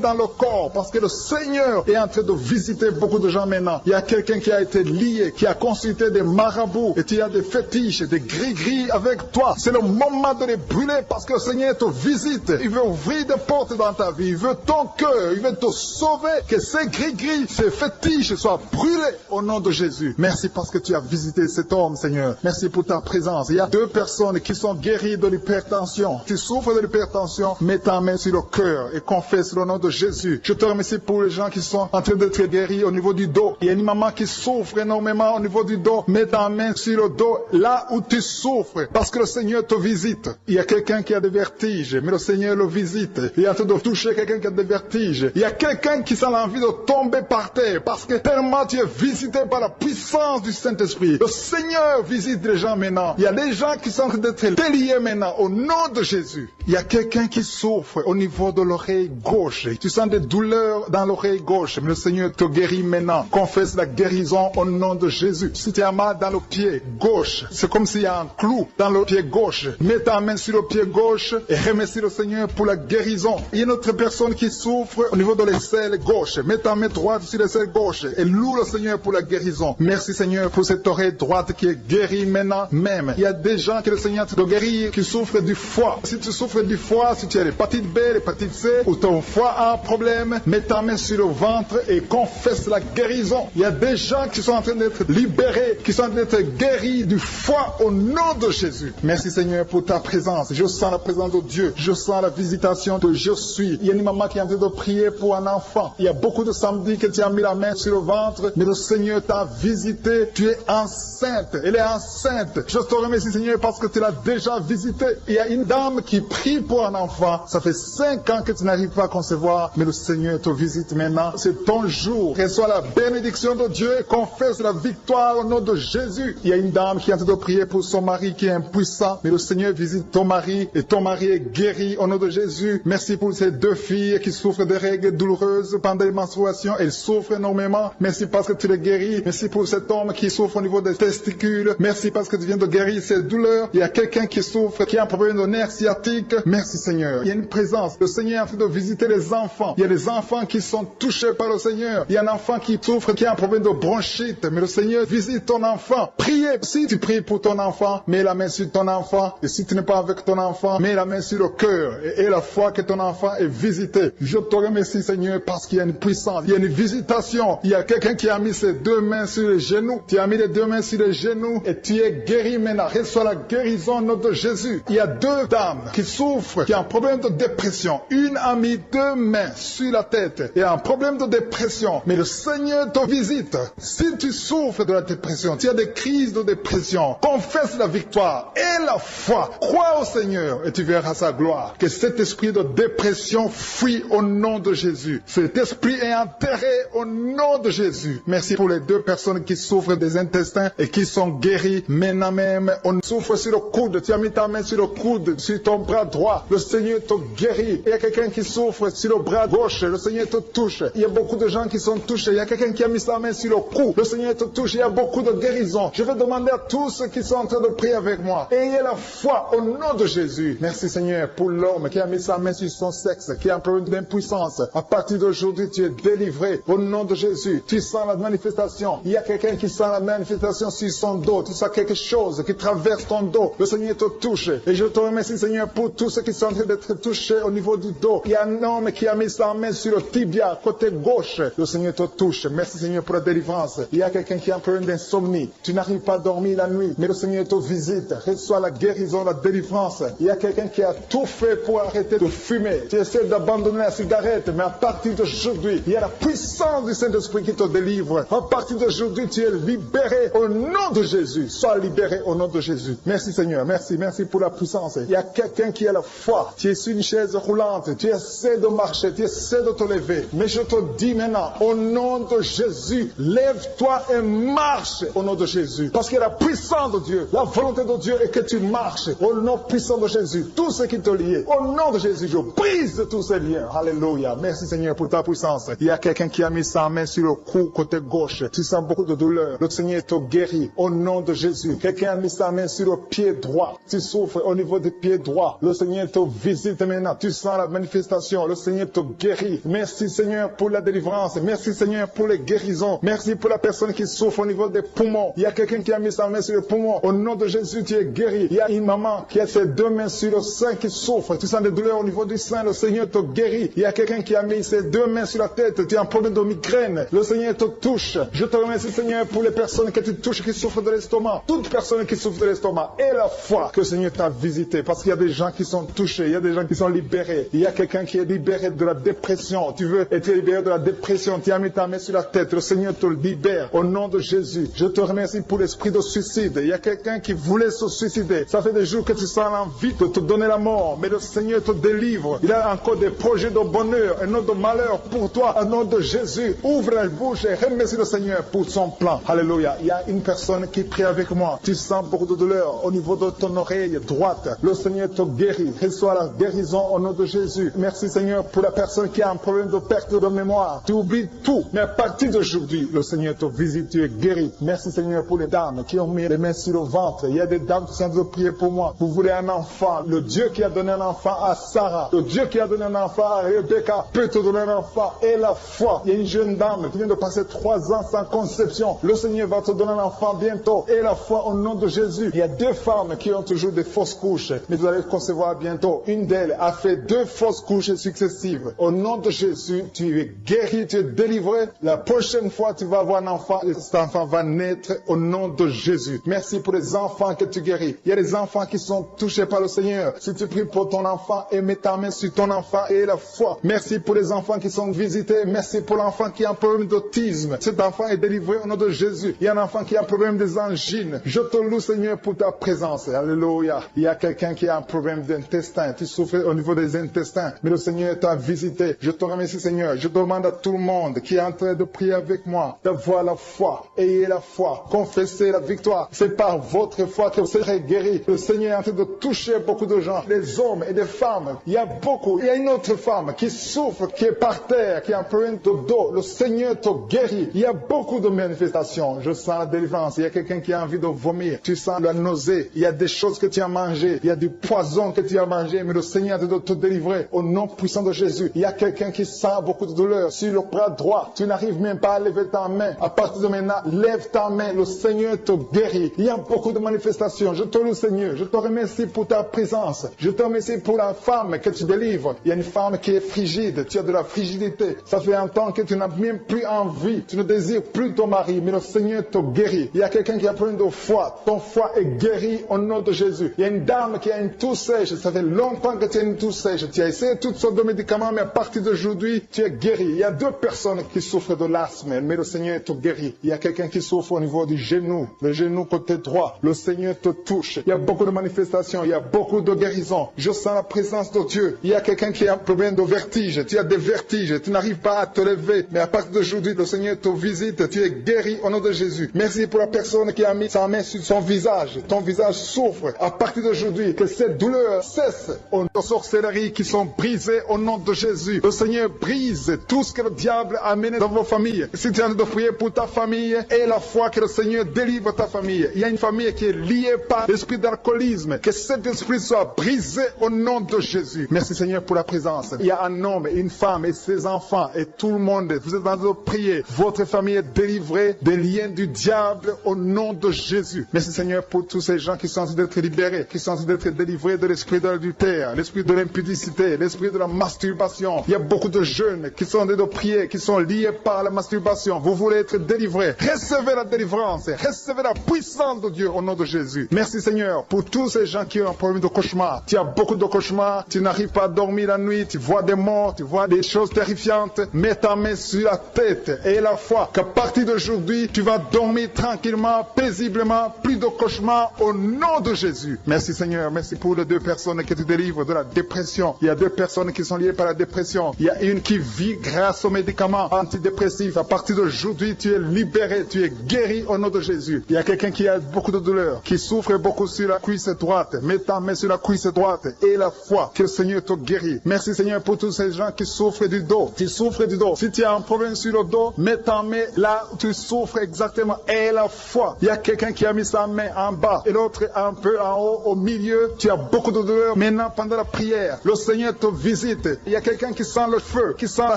dans le corps, parce que le Seigneur est en train de visiter beaucoup de gens maintenant. Il y a quelqu'un qui a été lié, qui a consulté des marabouts, et tu as des fétiches, des gris-gris avec toi. C'est le moment de les brûler, parce que le Seigneur te visite. Il veut ouvrir des portes dans ta vie. Il veut ton cœur. Il veut te sauver. Que ces gris-gris, ces fétiches soient brûlés au nom de Jésus. Merci parce que tu as visité cet homme, Seigneur. Merci pour ta présence. Il y a 2 personnes qui sont guéries de l'hypertension. Tu souffres de l'hypertension, mets ta main sur le cœur et confesse le nom de Jésus. Je te remercie pour les gens qui sont en train d'être guéris au niveau du dos. Il y a une maman qui souffre énormément au niveau du dos. Mets ta main sur le dos, là où tu souffres, parce que le Seigneur te visite. Il y a quelqu'un qui a des vertiges, mais le Seigneur le visite. Il est en train de toucher quelqu'un qui a des vertiges. Il y a quelqu'un qui sent l'envie de tomber par terre, parce que tellement tu es visité par la puissance du Saint-Esprit. Le Seigneur visite les gens maintenant. Il y a des gens qui sont en train d'être déliés maintenant, au nom de Jésus. Il y a quelqu'un qui souffre au niveau de l'oreille gauche. Tu sens des douleurs dans l'oreille gauche, mais le Seigneur te guérit maintenant. Confesse la guérison au nom de Jésus. Si tu as mal dans le pied gauche, c'est comme s'il y a un clou dans le pied gauche. Mets ta main sur le pied gauche et remercie le Seigneur pour la guérison. Il y a une autre personne qui souffre au niveau de l'aisselle gauche. Mets ta main droite sur l'aisselle gauche et loue le Seigneur pour la guérison. Merci Seigneur pour cette oreille droite qui est guérie maintenant même. Il y a des gens que le Seigneur te guérit qui souffrent du foie. Si tu souffres du foie, si tu as l'hépatite B, l'hépatite C, ou ton foie a un problème, mets ta main sur le ventre et confesse la guérison. Il y a des gens qui sont en train d'être libérés, qui sont en train d'être guéris du foie au nom de Jésus. Merci Seigneur pour ta présence. Je sens la présence de Dieu. Je sens la visitation de je suis. Il y a une maman qui est en train de prier pour un enfant. Il y a beaucoup de samedis que tu as mis la main sur le ventre, mais le Seigneur t'a visité. Tu es enceinte. Elle est enceinte. Je te remercie Seigneur parce que tu l'as déjà visité. Il y a une dame qui prie pour un enfant. Ça fait 5 ans que tu n'arrives pas à concevoir, mais le Seigneur te visite maintenant. C'est ton jour. Reçois la bénédiction de Dieu et confesse la victoire au nom de Jésus. Il y a une dame qui est en train de prier pour son mari qui est impuissant, mais le Seigneur visite ton mari et ton mari est guéri au nom de Jésus. Merci pour ces 2 filles qui souffrent de règles douloureuses pendant les menstruations. Elles souffrent énormément. Merci parce que tu les guéris. Merci pour cet homme qui souffre au niveau des testicules. Merci parce que tu viens de guérir ces douleurs. Il y a quelqu'un qui souffre, qui a un problème de nerf sciatique. Merci Seigneur. Il y a une présence. Le Seigneur est en train de visiter les enfants. Il y a des enfants qui sont touchés par le Seigneur. Il y a un enfant qui souffre, qui a un problème de bronchite. Mais le Seigneur visite ton enfant. Priez. Si tu pries pour ton enfant, mets la main sur ton enfant. Et si tu n'es pas avec ton enfant, mets la main sur le cœur. Et la foi que ton enfant est visité. Je te remercie Seigneur parce qu'il y a une puissance. Il y a une visitation. Il y a quelqu'un qui a mis ses 2 mains sur les genoux. Tu as mis les 2 mains sur les genoux et tu es guéri maintenant. Reçois la guérison au nom de Jésus. Il y a 2 dames qui souffrent, qui ont un problème de dépression. Une a mis 2 mains sur la tête et a un problème de dépression. Mais le Seigneur te visite. Si tu souffres de la dépression, tu as des crises de dépression, confesse la victoire et la foi. Crois au Seigneur et tu verras sa gloire. Que cet esprit de dépression fuit au nom de Jésus. Cet esprit est enterré au nom de Jésus. Merci pour les 2 personnes qui souffrent des intestins et qui sont guéries maintenant même. On souffre sur le coude. Tu as mis ta main sur le coude, sur ton bras droit. Le Seigneur te guérit. Il y a quelqu'un qui souffre sur le bras gauche. Le Seigneur te touche. Il y a beaucoup de gens qui sont touchés. Il y a quelqu'un qui a mis sa main sur le cou. Le Seigneur te touche. Il y a beaucoup de guérisons. Je vais demander à tous ceux qui sont en train de prier avec moi. Ayez la foi au nom de Jésus. Merci Seigneur pour l'homme qui a mis sa main sur son sexe, qui a un problème d'impuissance. À partir d'aujourd'hui, tu es délivré au nom de Jésus. Tu sens la manifestation. Il y a quelqu'un qui sent la manifestation sur son dos. Tu sens quelque chose qui traverse ton dos. Le Seigneur te touche. Et je te remercie Seigneur pour tous ceux qui sont en train d'être touchés au niveau du dos. Il y a un homme qui a mis sa main sur le tibia, côté gauche. Le Seigneur te touche. Merci Seigneur pour la délivrance. Il y a quelqu'un qui a un problème d'insomnie. Tu n'arrives pas à dormir la nuit, mais le Seigneur te visite. Reçois la guérison, la délivrance. Il y a quelqu'un qui a tout fait pour arrêter de fumer. Tu essaies d'abandonner la cigarette, mais à partir d'aujourd'hui, il y a la puissance du Saint-Esprit qui te délivre. À partir d'aujourd'hui, tu es libéré au nom de Jésus. Sois libéré au nom de Jésus. Merci Seigneur. Merci pour la la puissance. Il y a quelqu'un qui a la foi. Tu es sur une chaise roulante. Tu essaies de marcher. Tu essaies de te lever. Mais je te dis maintenant, au nom de Jésus, lève-toi et marche au nom de Jésus. Parce que la puissance de Dieu, la volonté de Dieu est que tu marches au nom puissant de Jésus. Tout ce qui te lie, au nom de Jésus, je brise tous ces liens. Alléluia. Merci Seigneur pour ta puissance. Il y a quelqu'un qui a mis sa main sur le cou côté gauche. Tu sens beaucoup de douleur. Le Seigneur te guérit au nom de Jésus. Quelqu'un a mis sa main sur le pied droit. Tu souffres au niveau du pied droit. Le Seigneur te visite maintenant. Tu sens la manifestation. Le Seigneur te guérit. Merci Seigneur pour la délivrance. Merci Seigneur pour les guérisons. Merci pour la personne qui souffre au niveau des poumons. Il y a quelqu'un qui a mis sa main sur le poumon. Au nom de Jésus, tu es guéri. Il y a une maman qui a ses deux mains sur le sein qui souffre. Tu sens des douleurs au niveau du sein. Le Seigneur te guérit. Il y a quelqu'un qui a mis ses deux mains sur la tête. Tu as un problème de migraine. Le Seigneur te touche. Je te remercie Seigneur pour les personnes que tu touches qui souffrent de l'estomac. Toute personne qui souffre de l'estomac et la foi que le Seigneur t'a visité. Parce qu'il y a des gens qui sont touchés. Il y a des gens qui sont libérés. Il y a quelqu'un qui est libéré de la dépression. Tu veux être libéré de la dépression. Tu as mis ta main sur la tête. Le Seigneur te libère. Au nom de Jésus. Je te remercie pour l'esprit de suicide. Il y a quelqu'un qui voulait se suicider. Ça fait des jours que tu sens l'envie de te donner la mort. Mais le Seigneur te délivre. Il a encore des projets de bonheur et non de malheur pour toi. Au nom de Jésus. Ouvre la bouche et remercie le Seigneur pour son plan. Alléluia. Il y a une personne qui prie avec moi. Tu sens beaucoup de douleur au niveau de ton oreille droite. Le Seigneur te guérit. Reçois la guérison au nom de Jésus. Merci Seigneur pour la personne qui a un problème de perte de mémoire. Tu oublies tout. Mais à partir d'aujourd'hui, le Seigneur te visite. Tu es guéri. Merci Seigneur pour les dames qui ont mis les mains sur le ventre. Il y a des dames qui sont en train de prier pour moi. Vous voulez un enfant. Le Dieu qui a donné un enfant à Sarah. Le Dieu qui a donné un enfant à Rebecca peut te donner un enfant. Et la foi. Il y a une jeune dame qui vient de passer 3 ans sans conception. Le Seigneur va te donner un enfant bientôt. Et la foi au nom de Jésus. Il y a 2 femmes qui ont toujours des fausses couches. Mais vous allez concevoir bientôt. Une d'elles a fait 2 fausses couches successives. Au nom de Jésus, tu es guéri, tu es délivré. La prochaine fois, tu vas avoir un enfant. Et cet enfant va naître au nom de Jésus. Merci pour les enfants que tu guéris. Il y a des enfants qui sont touchés par le Seigneur. Si tu pries pour ton enfant et mets ta main sur ton enfant et la foi. Merci pour les enfants qui sont visités. Merci pour l'enfant qui a un problème d'autisme. Cet enfant est délivré au nom de Jésus. Il y a un enfant qui a un problème des angines. Je te loue Seigneur pour ta présence. Alléluia. Il y a quelqu'un qui a un problème d'intestin. Tu souffres au niveau des intestins. Mais le Seigneur t'a visité. Je te remercie Seigneur. Je demande à tout le monde qui est en train de prier avec moi d'avoir la foi. Ayez la foi. Confessez la victoire. C'est par votre foi que vous serez guéris. Le Seigneur est en train de toucher beaucoup de gens. Des hommes et des femmes. Il y a beaucoup. Il y a une autre femme qui souffre, qui est par terre, qui a un problème de dos. Le Seigneur te guérit. Il y a beaucoup de manifestations. Je sens la délivrance. Il y a quelqu'un qui a envie de vomir. Tu sens la nausée. Il y a des choses que tu as mangées. Il y a du poison que tu as mangé. Mais le Seigneur est en train de te délivrer. Au nom puissant de Jésus. Il y a quelqu'un qui sent beaucoup de douleur sur le bras droit. Tu n'arrives même pas à lever ta main. À partir de maintenant, lève ta main. Le Seigneur te guérit. Il y a beaucoup de manifestations. Je te loue Seigneur. Je te remercie pour ta présence. Je te remercie pour la femme que tu délivres. Il y a une femme qui est frigide. Tu as de la frigidité. Ça fait un temps que tu n'as même plus envie. Tu ne désires plus ton mari. Mais le Seigneur te guérit. Il y a quelqu'un qui a plein de foi. Ton foie est guéri au nom de Jésus. Il y a une dame qui a une toux sèche. Ça fait longtemps que tu as une toux sèche. Tu as essayé toutes sortes de médicaments, mais à partir d'aujourd'hui, tu es guéri. Il y a 2 personnes qui souffrent de l'asthme, mais le Seigneur te guérit. Il y a quelqu'un qui souffre au niveau du genou, le genou côté droit. Le Seigneur te touche. Il y a beaucoup de manifestations. Il y a beaucoup de guérisons. Je sens la présence de Dieu. Il y a quelqu'un qui a un problème de vertige. Tu as des vertiges. Tu n'arrives pas à te lever. Mais à partir d'aujourd'hui, le Seigneur te visite. Tu es guéri au nom de Jésus. Merci pour la personne qui a mis sa main sur son visage. Ton visage souffre. À partir d'aujourd'hui, que cette douleur cesse. Aux sorcelleries qui sont brisées au nom de Jésus. Le Seigneur brise tout ce que le diable a amené dans vos familles. Si tu es en train de prier pour ta famille, aie la foi que le Seigneur délivre ta famille. Il y a une famille qui est liée par l'esprit d'alcoolisme. Que cet esprit soit brisé au nom de Jésus. Merci Seigneur pour la présence. Il y a un homme, une femme et ses enfants et tout le monde. Vous êtes en train de prier. Votre famille est délivrée des liens du diable au nom de Jésus. Merci Seigneur pour tous ces gens qui sont en train d'être libérés, qui sont en train d'être délivrés de l'esprit de l'adultère, l'esprit de l'impudicité, l'esprit de la masturbation. Il y a beaucoup de jeunes qui sont en train de prier, qui sont liés par la masturbation. Vous voulez être délivrés. Recevez la délivrance. Recevez la puissance de Dieu au nom de Jésus. Merci Seigneur pour tous ces gens qui ont un problème de cauchemar. Tu as beaucoup de cauchemars. Tu n'arrives pas à dormir la nuit. Tu vois des morts. Tu vois des choses terrifiantes. Mets ta main sur la tête et la foi qu'à partir d'aujourd'hui, tu vas dormir tranquillement, paisiblement. Plus de cauchemars au nom de Jésus. Merci. Merci Seigneur, merci pour les 2 personnes que tu délivres de la dépression. Il y a 2 personnes qui sont liées par la dépression. Il y a une qui vit grâce aux médicaments antidépressifs. À partir d'aujourd'hui, tu es libéré, tu es guéri au nom de Jésus. Il y a quelqu'un qui a beaucoup de douleur, qui souffre beaucoup sur la cuisse droite. Mets ta main sur la cuisse droite et la foi que le Seigneur te guérit. Merci Seigneur pour tous ces gens qui souffrent du dos. Tu souffres du dos. Si tu as un problème sur le dos, mets ta main là où tu souffres exactement et la foi. Il y a quelqu'un qui a mis sa main en bas et l'autre un peu en haut, au milieu. Tu as beaucoup de douleur. Maintenant, pendant la prière, le Seigneur te visite. Il y a quelqu'un qui sent le feu, qui sent la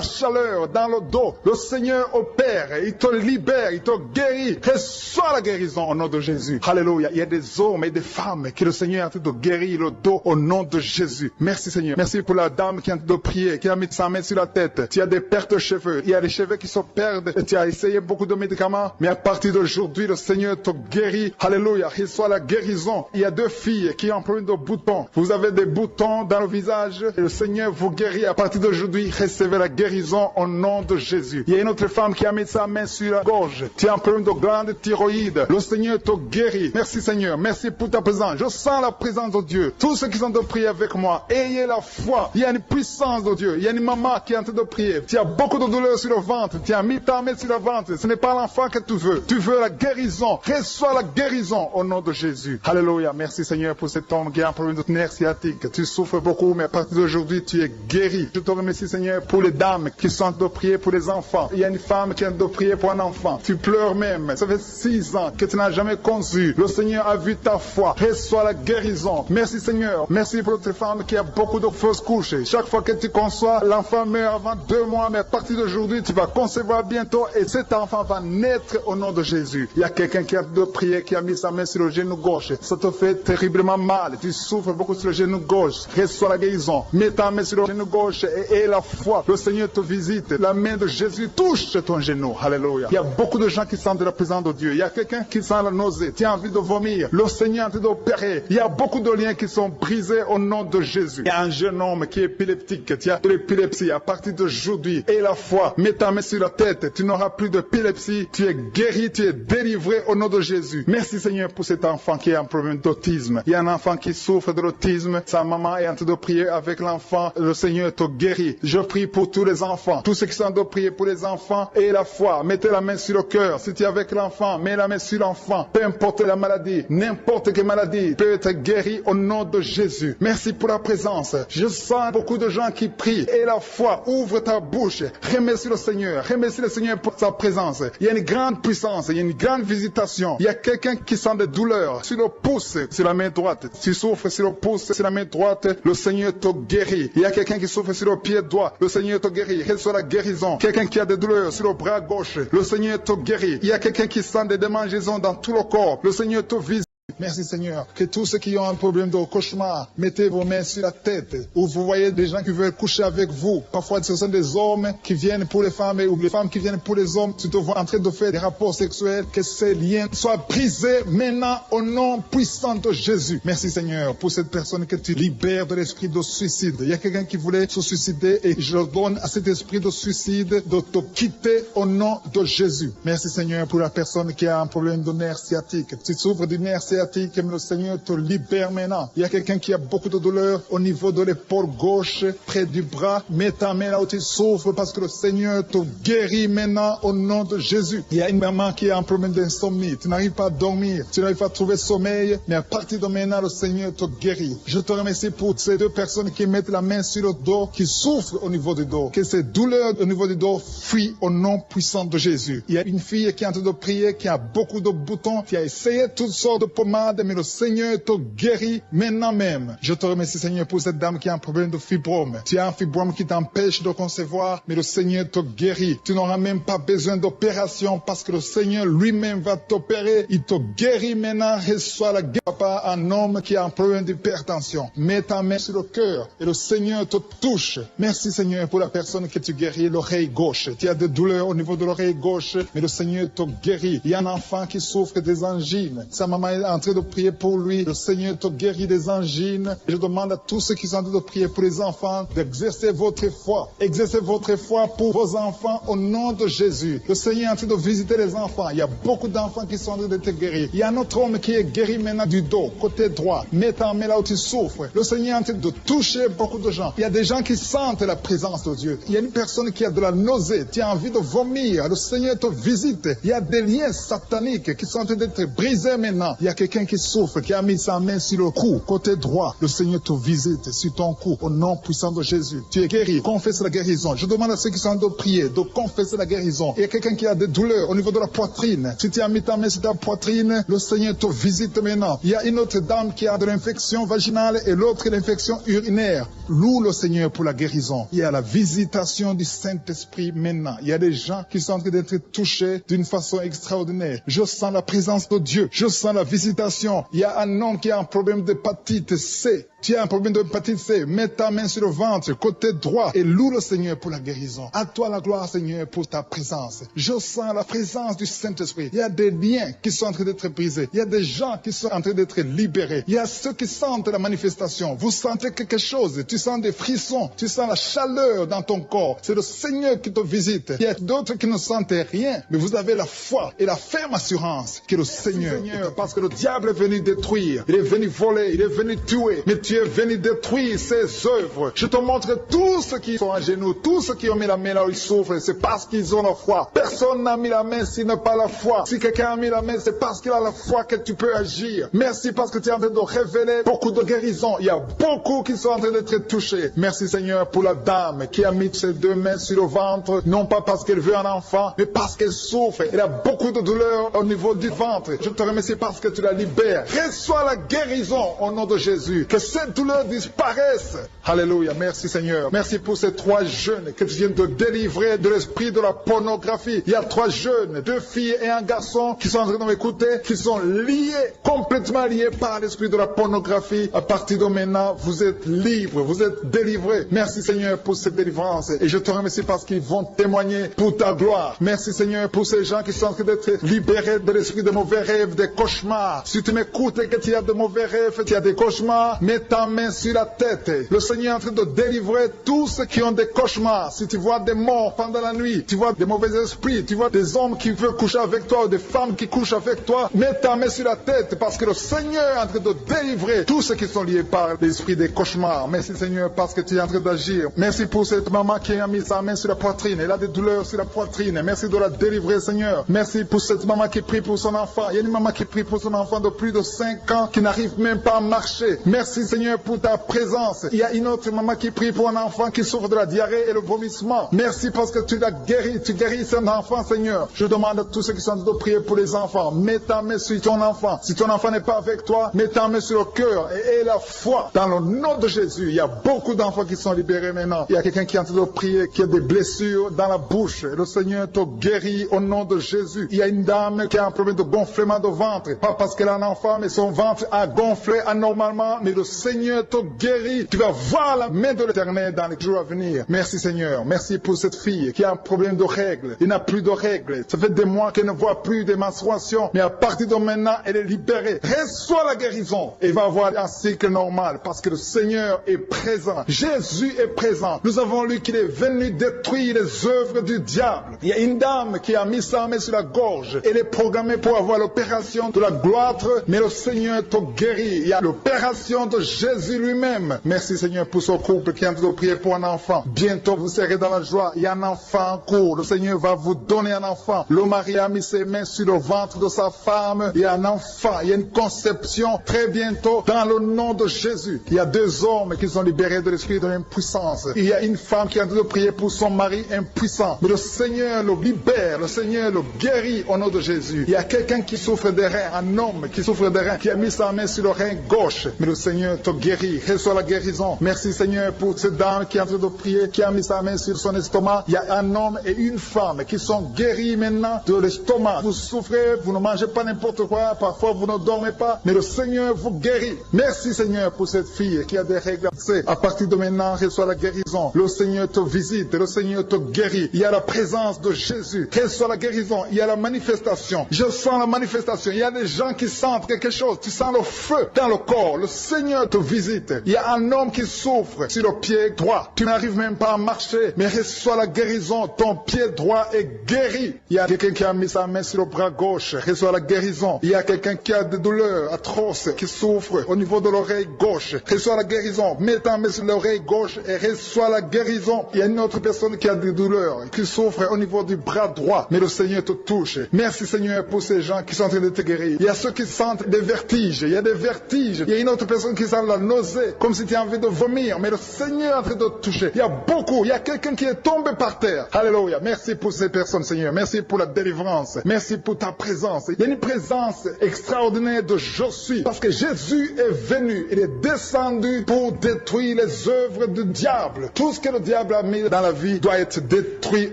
chaleur dans le dos. Le Seigneur opère, il te libère, il te guérit. Reçois la guérison au nom de Jésus. Alléluia. Il y a des hommes et des femmes que le Seigneur est en train de guérir le dos au nom de Jésus. Merci Seigneur. Merci pour la dame qui est en train de prier, qui a mis sa main sur la tête. Tu as des pertes de cheveux. Il y a des cheveux qui se perdent. Et tu as essayé beaucoup de médicaments. Mais à partir d'aujourd'hui, le Seigneur te guérit. Alléluia. Reçois la guérison. Il y a 2 filles qui ont un problème de boutons. Vous avez des boutons dans le visage. Et le Seigneur vous guérit. À partir d'aujourd'hui, recevez la guérison au nom de Jésus. Il y a une autre femme qui a mis sa main sur la gorge. Tu as un problème de glande thyroïde. Le Seigneur te guérit. Merci Seigneur. Merci pour ta présence. Je sens la présence de Dieu. Tous ceux qui sont de prier avec moi, ayez la foi. Il y a une puissance de Dieu. Il y a une maman qui est en train de prier. Tu as beaucoup de douleur sur le ventre. Tu as mis ta main sur le ventre. Ce n'est pas l'enfant que tu veux. Tu veux la guérison. Reçois la guérison au nom de Jésus. Alléluia. Merci Seigneur pour cet homme qui a un problème de nerf sciatique. Tu souffres beaucoup, mais à partir d'aujourd'hui, tu es guéri. Je te remercie Seigneur pour les dames qui sont de prier pour les enfants. Il y a une femme qui est de prier pour un enfant. Tu pleures même. Ça fait 6 ans que tu n'as jamais conçu. Le Seigneur a vu ta foi. Reçois la guérison. Merci Seigneur. Merci pour cette femme qui a beaucoup de fausses couches. Chaque fois que tu conçois, l'enfant meurt avant 2 mois, mais à partir d'aujourd'hui, tu vas concevoir bientôt et cet enfant va naître au nom de Jésus. Il y a quelqu'un qui a de prier, qui a mis sa main sur le genou gauche. Ça te fait terriblement mal. Tu souffres beaucoup sur le genou gauche. Reçois la guérison. Mets ta main sur le genou gauche et la foi. Le Seigneur te visite. La main de Jésus touche ton genou. Alléluia. Il y a beaucoup de gens qui sentent la présence de Dieu. Il y a quelqu'un qui sent la nausée. Tu as envie de vomir. Le Seigneur est en train d'opérer. Il y a beaucoup de liens qui sont brisés au nom de Jésus. Il y a un jeune homme qui est épileptique. Tu as de l'épilepsie à partir d'aujourd'hui. Et la foi. Mets ta main sur la tête. Tu n'auras plus d'épilepsie. Tu es guéri. Tu es délivré au nom de Jésus. Merci Seigneur pour cet enfant qui a un problème d'autisme. Il y a un enfant qui souffre de l'autisme. Sa maman est en train de prier avec l'enfant. Le Seigneur te guérit. Je prie pour tous les enfants. Tous ceux qui sont en train de prier pour les enfants et la foi. Mettez la main sur le cœur. Si tu es avec l'enfant, mets la main sur l'enfant. Peu importe la maladie, n'importe quelle maladie peut être guérie au nom de Jésus. Merci pour la présence. Je sens beaucoup de gens qui prient. Et la foi, ouvre ta bouche. Remercie le Seigneur. Remercie le Seigneur pour sa présence. Il y a une grande puissance. Il y a une grande visitation. Il y a quelqu'un qui sent des douleurs sur le pouce, sur la main droite. Tu souffres sur le pouce, sur la main droite. Le Seigneur te guérit. Il y a quelqu'un qui souffre sur le pied droit. Le Seigneur te guérit. Reçois la guérison. Quelqu'un qui a des douleurs sur le bras gauche. Le Seigneur te guérit. Il y a quelqu'un qui sent des démangeaisons dans tout le corps. Le Seigneur te visite. Merci Seigneur. Que tous ceux qui ont un problème de cauchemar, mettez vos mains sur la tête. Ou vous voyez des gens qui veulent coucher avec vous. Parfois ce sont des hommes qui viennent pour les femmes ou les femmes qui viennent pour les hommes. Tu te vois en train de faire des rapports sexuels. Que ces liens soient brisés maintenant au nom puissant de Jésus. Merci Seigneur pour cette personne que tu libères de l'esprit de suicide. Il y a quelqu'un qui voulait se suicider et je donne à cet esprit de suicide de te quitter au nom de Jésus. Merci Seigneur pour la personne qui a un problème de nerf sciatique. Tu souffres du nerf sciatique. Que le Seigneur te libère maintenant. Il y a quelqu'un qui a beaucoup de douleur au niveau de l'épaule gauche, près du bras. Mets ta main là où tu souffres parce que le Seigneur te guérit maintenant au nom de Jésus. Il y a une maman qui a un problème d'insomnie. Tu n'arrives pas à dormir. Tu n'arrives pas à trouver sommeil. Mais à partir de maintenant, le Seigneur te guérit. Je te remercie pour ces 2 personnes qui mettent la main sur le dos, qui souffrent au niveau du dos. Que ces douleurs au niveau du dos fuient au nom puissant de Jésus. Il y a une fille qui est en train de prier, qui a beaucoup de boutons, qui a essayé toutes sortes de pommades, mais le Seigneur te guérit maintenant même. Je te remercie Seigneur pour cette dame qui a un problème de fibrome. Tu as un fibrome qui t'empêche de concevoir, mais le Seigneur te guérit. Tu n'auras même pas besoin d'opération parce que le Seigneur lui-même va t'opérer. Il te guérit maintenant. Reçois la guérison. Papa, un homme qui a un problème d'hypertension. Mets ta main sur le cœur et le Seigneur te touche. Merci Seigneur pour la personne que tu guéris, l'oreille gauche. Tu as des douleurs au niveau de l'oreille gauche, mais le Seigneur te guérit. Il y a un enfant qui souffre des angines. Sa maman est en train de prier pour lui. Le Seigneur te guérit des angines. Et je demande à tous ceux qui sont en train de prier pour les enfants d'exercer votre foi. Exercez votre foi pour vos enfants au nom de Jésus. Le Seigneur est en train de visiter les enfants. Il y a beaucoup d'enfants qui sont en train d'être guéris. Il y a un autre homme qui est guéri maintenant du dos, côté droit. Mets ta main là où tu souffres. Le Seigneur est en train de toucher beaucoup de gens. Il y a des gens qui sentent la présence de Dieu. Il y a une personne qui a de la nausée, qui a envie de vomir. Le Seigneur te visite. Il y a des liens sataniques qui sont en train d'être brisés maintenant. Il y a quelqu'un qui souffre, qui a mis sa main sur le cou, côté droit. Le Seigneur te visite sur ton cou, au nom puissant de Jésus. Tu es guéri. Confesse la guérison. Je demande à ceux qui sont en train de prier de confesser la guérison. Il y a quelqu'un qui a des douleurs au niveau de la poitrine. Si tu as mis ta main sur ta poitrine, le Seigneur te visite maintenant. Il y a une autre dame qui a de l'infection vaginale et l'autre l'infection urinaire. Loue le Seigneur pour la guérison. Il y a la visitation du Saint-Esprit maintenant. Il y a des gens qui sont en train d'être touchés d'une façon extraordinaire. Je sens la présence de Dieu. Je sens la visitation. Il y a un homme qui a un problème d'hépatite C. Tu as un problème d'hépatite C, mets ta main sur le ventre, côté droit, et loue le Seigneur pour la guérison. À toi la gloire, Seigneur, pour ta présence. Je sens la présence du Saint-Esprit. Il y a des liens qui sont en train d'être brisés. Il y a des gens qui sont en train d'être libérés. Il y a ceux qui sentent la manifestation. Vous sentez quelque chose. Tu sens des frissons. Tu sens la chaleur dans ton corps. C'est le Seigneur qui te visite. Il y a d'autres qui ne sentent rien, mais vous avez la foi et la ferme assurance que le Seigneur, parce que le diable est venu détruire. Il est venu voler. Il est venu tuer. Mais tu es venu détruire ses œuvres. Je te montre tous ceux qui sont à genoux, tous ceux qui ont mis la main là où ils souffrent, c'est parce qu'ils ont la foi. Personne n'a mis la main s'il n'a pas la foi. Si quelqu'un a mis la main, c'est parce qu'il a la foi que tu peux agir. Merci parce que tu es en train de révéler beaucoup de guérisons. Il y a beaucoup qui sont en train d'être touchés. Merci Seigneur pour la dame qui a mis ses deux mains sur le ventre, non pas parce qu'elle veut un enfant, mais parce qu'elle souffre. Elle a beaucoup de douleur au niveau du ventre. Je te remercie parce que tu la libères. Reçois la guérison au nom de Jésus. Que cette douleur disparaisse. Alléluia. Merci Seigneur. Merci pour ces 3 jeunes que tu viens de délivrer de l'esprit de la pornographie. Il y a 3 jeunes, 2 filles et un garçon qui sont en train de m'écouter, qui sont liés, complètement liés par l'esprit de la pornographie. À partir de maintenant, vous êtes libres, vous êtes délivrés. Merci Seigneur pour cette délivrance. Et je te remercie parce qu'ils vont témoigner pour ta gloire. Merci Seigneur pour ces gens qui sont en train d'être libérés de l'esprit de mauvais rêves, des cauchemars. Si tu m'écoutes et que tu as de mauvais rêves, tu as des cauchemars, mets ta main sur la tête. Le Seigneur est en train de délivrer tous ceux qui ont des cauchemars. Si tu vois des morts pendant la nuit, tu vois des mauvais esprits, tu vois des hommes qui veulent coucher avec toi ou des femmes qui couchent avec toi, mets ta main sur la tête parce que le Seigneur est en train de délivrer tous ceux qui sont liés par l'esprit des cauchemars. Merci Seigneur parce que tu es en train d'agir. Merci pour cette maman qui a mis sa main sur la poitrine. Elle a des douleurs sur la poitrine. Merci de la délivrer Seigneur. Merci pour cette maman qui prie pour son enfant. Il y a une maman qui prie pour son enfant de plus de 5 ans qui n'arrive même pas à marcher. Merci Seigneur pour ta présence. Il y a une autre maman qui prie pour un enfant qui souffre de la diarrhée et le vomissement. Merci parce que tu l'as guéri. Tu guéris cet enfant, Seigneur. Je demande à tous ceux qui sont en train de prier pour les enfants. Mets ta main sur ton enfant. Si ton enfant n'est pas avec toi, mets ta main sur le cœur et aie la foi. Dans le nom de Jésus, il y a beaucoup d'enfants qui sont libérés maintenant. Il y a quelqu'un qui est en train de prier, qui a des blessures dans la bouche. Le Seigneur te guérit au nom de Jésus. Il y a une dame qui a un problème de gonflement de ventre. Pas parce qu'elle a un enfant, mais son ventre a gonflé anormalement. Mais le Seigneur te guérit. Tu vas voir la main de l'Éternel dans les jours à venir. Merci Seigneur. Merci pour cette fille qui a un problème de règles. Il n'a plus de règles. Ça fait des mois qu'elle ne voit plus de menstruation. Mais à partir de maintenant, elle est libérée. Reçois la guérison. Et va avoir un cycle normal parce que le Seigneur est présent. Jésus est présent. Nous avons lu qu'il est venu détruire les œuvres du diable. Il y a une dame qui a mis sa main sur la gorge. Elle est programmée pour avoir l'opération de la gloire, mais le Seigneur te guérit. Il y a l'opération de Jésus lui-même. Merci Seigneur pour ce couple qui est en train de prier pour un enfant. Bientôt vous serez dans la joie. Il y a un enfant en cours. Le Seigneur va vous donner un enfant. Le mari a mis ses mains sur le ventre de sa femme. Il y a un enfant. Il y a une conception très bientôt dans le nom de Jésus. Il y a 2 hommes qui sont libérés de l'esprit de l'impuissance. Il y a une femme qui est en train de prier pour son mari impuissant. Mais le Seigneur le libère. Le Seigneur le guérit au nom de Jésus. Il y a quelqu'un qui souffre des reins. Un homme qui souffre des reins, qui a mis sa main sur le rein gauche. Mais le Seigneur Seigneur te guérit. Reçois la guérison. Merci Seigneur pour cette dame qui est en train de prier, qui a mis sa main sur son estomac. Il y a un homme et une femme qui sont guéris maintenant de l'estomac. Vous souffrez, vous ne mangez pas n'importe quoi, parfois vous ne dormez pas, mais le Seigneur vous guérit. Merci Seigneur pour cette fille qui a des règles. À partir de maintenant, reçois la guérison. Le Seigneur te visite, le Seigneur te guérit. Il y a la présence de Jésus. Reçois la guérison. Il y a la manifestation. Je sens la manifestation. Il y a des gens qui sentent quelque chose. Tu sens le feu dans le corps. Le Seigneur te visite. Il y a un homme qui souffre sur le pied droit. Tu n'arrives même pas à marcher, mais reçois la guérison. Ton pied droit est guéri. Il y a quelqu'un qui a mis sa main sur le bras gauche. Reçois la guérison. Il y a quelqu'un qui a des douleurs atroces, qui souffre au niveau de l'oreille gauche. Reçois la guérison. Mets ta main sur l'oreille gauche et reçois la guérison. Il y a une autre personne qui a des douleurs, qui souffre au niveau du bras droit, mais le Seigneur te touche. Merci Seigneur pour ces gens qui sont en train de te guérir. Il y a ceux qui sentent des vertiges. Il y a des vertiges. Il y a une autre personne qui sent la nausée, comme si tu as envie de vomir, mais le Seigneur est en train de te toucher. Il y a beaucoup. Il y a quelqu'un qui est tombé par terre. Alléluia. Merci pour ces personnes Seigneur. Merci pour la délivrance. Merci pour ta présence. Il y a une présence extraordinaire de je suis, parce que Jésus est venu. Il est descendu pour détruire les œuvres du diable. Tout ce que le diable a mis dans la vie doit être détruit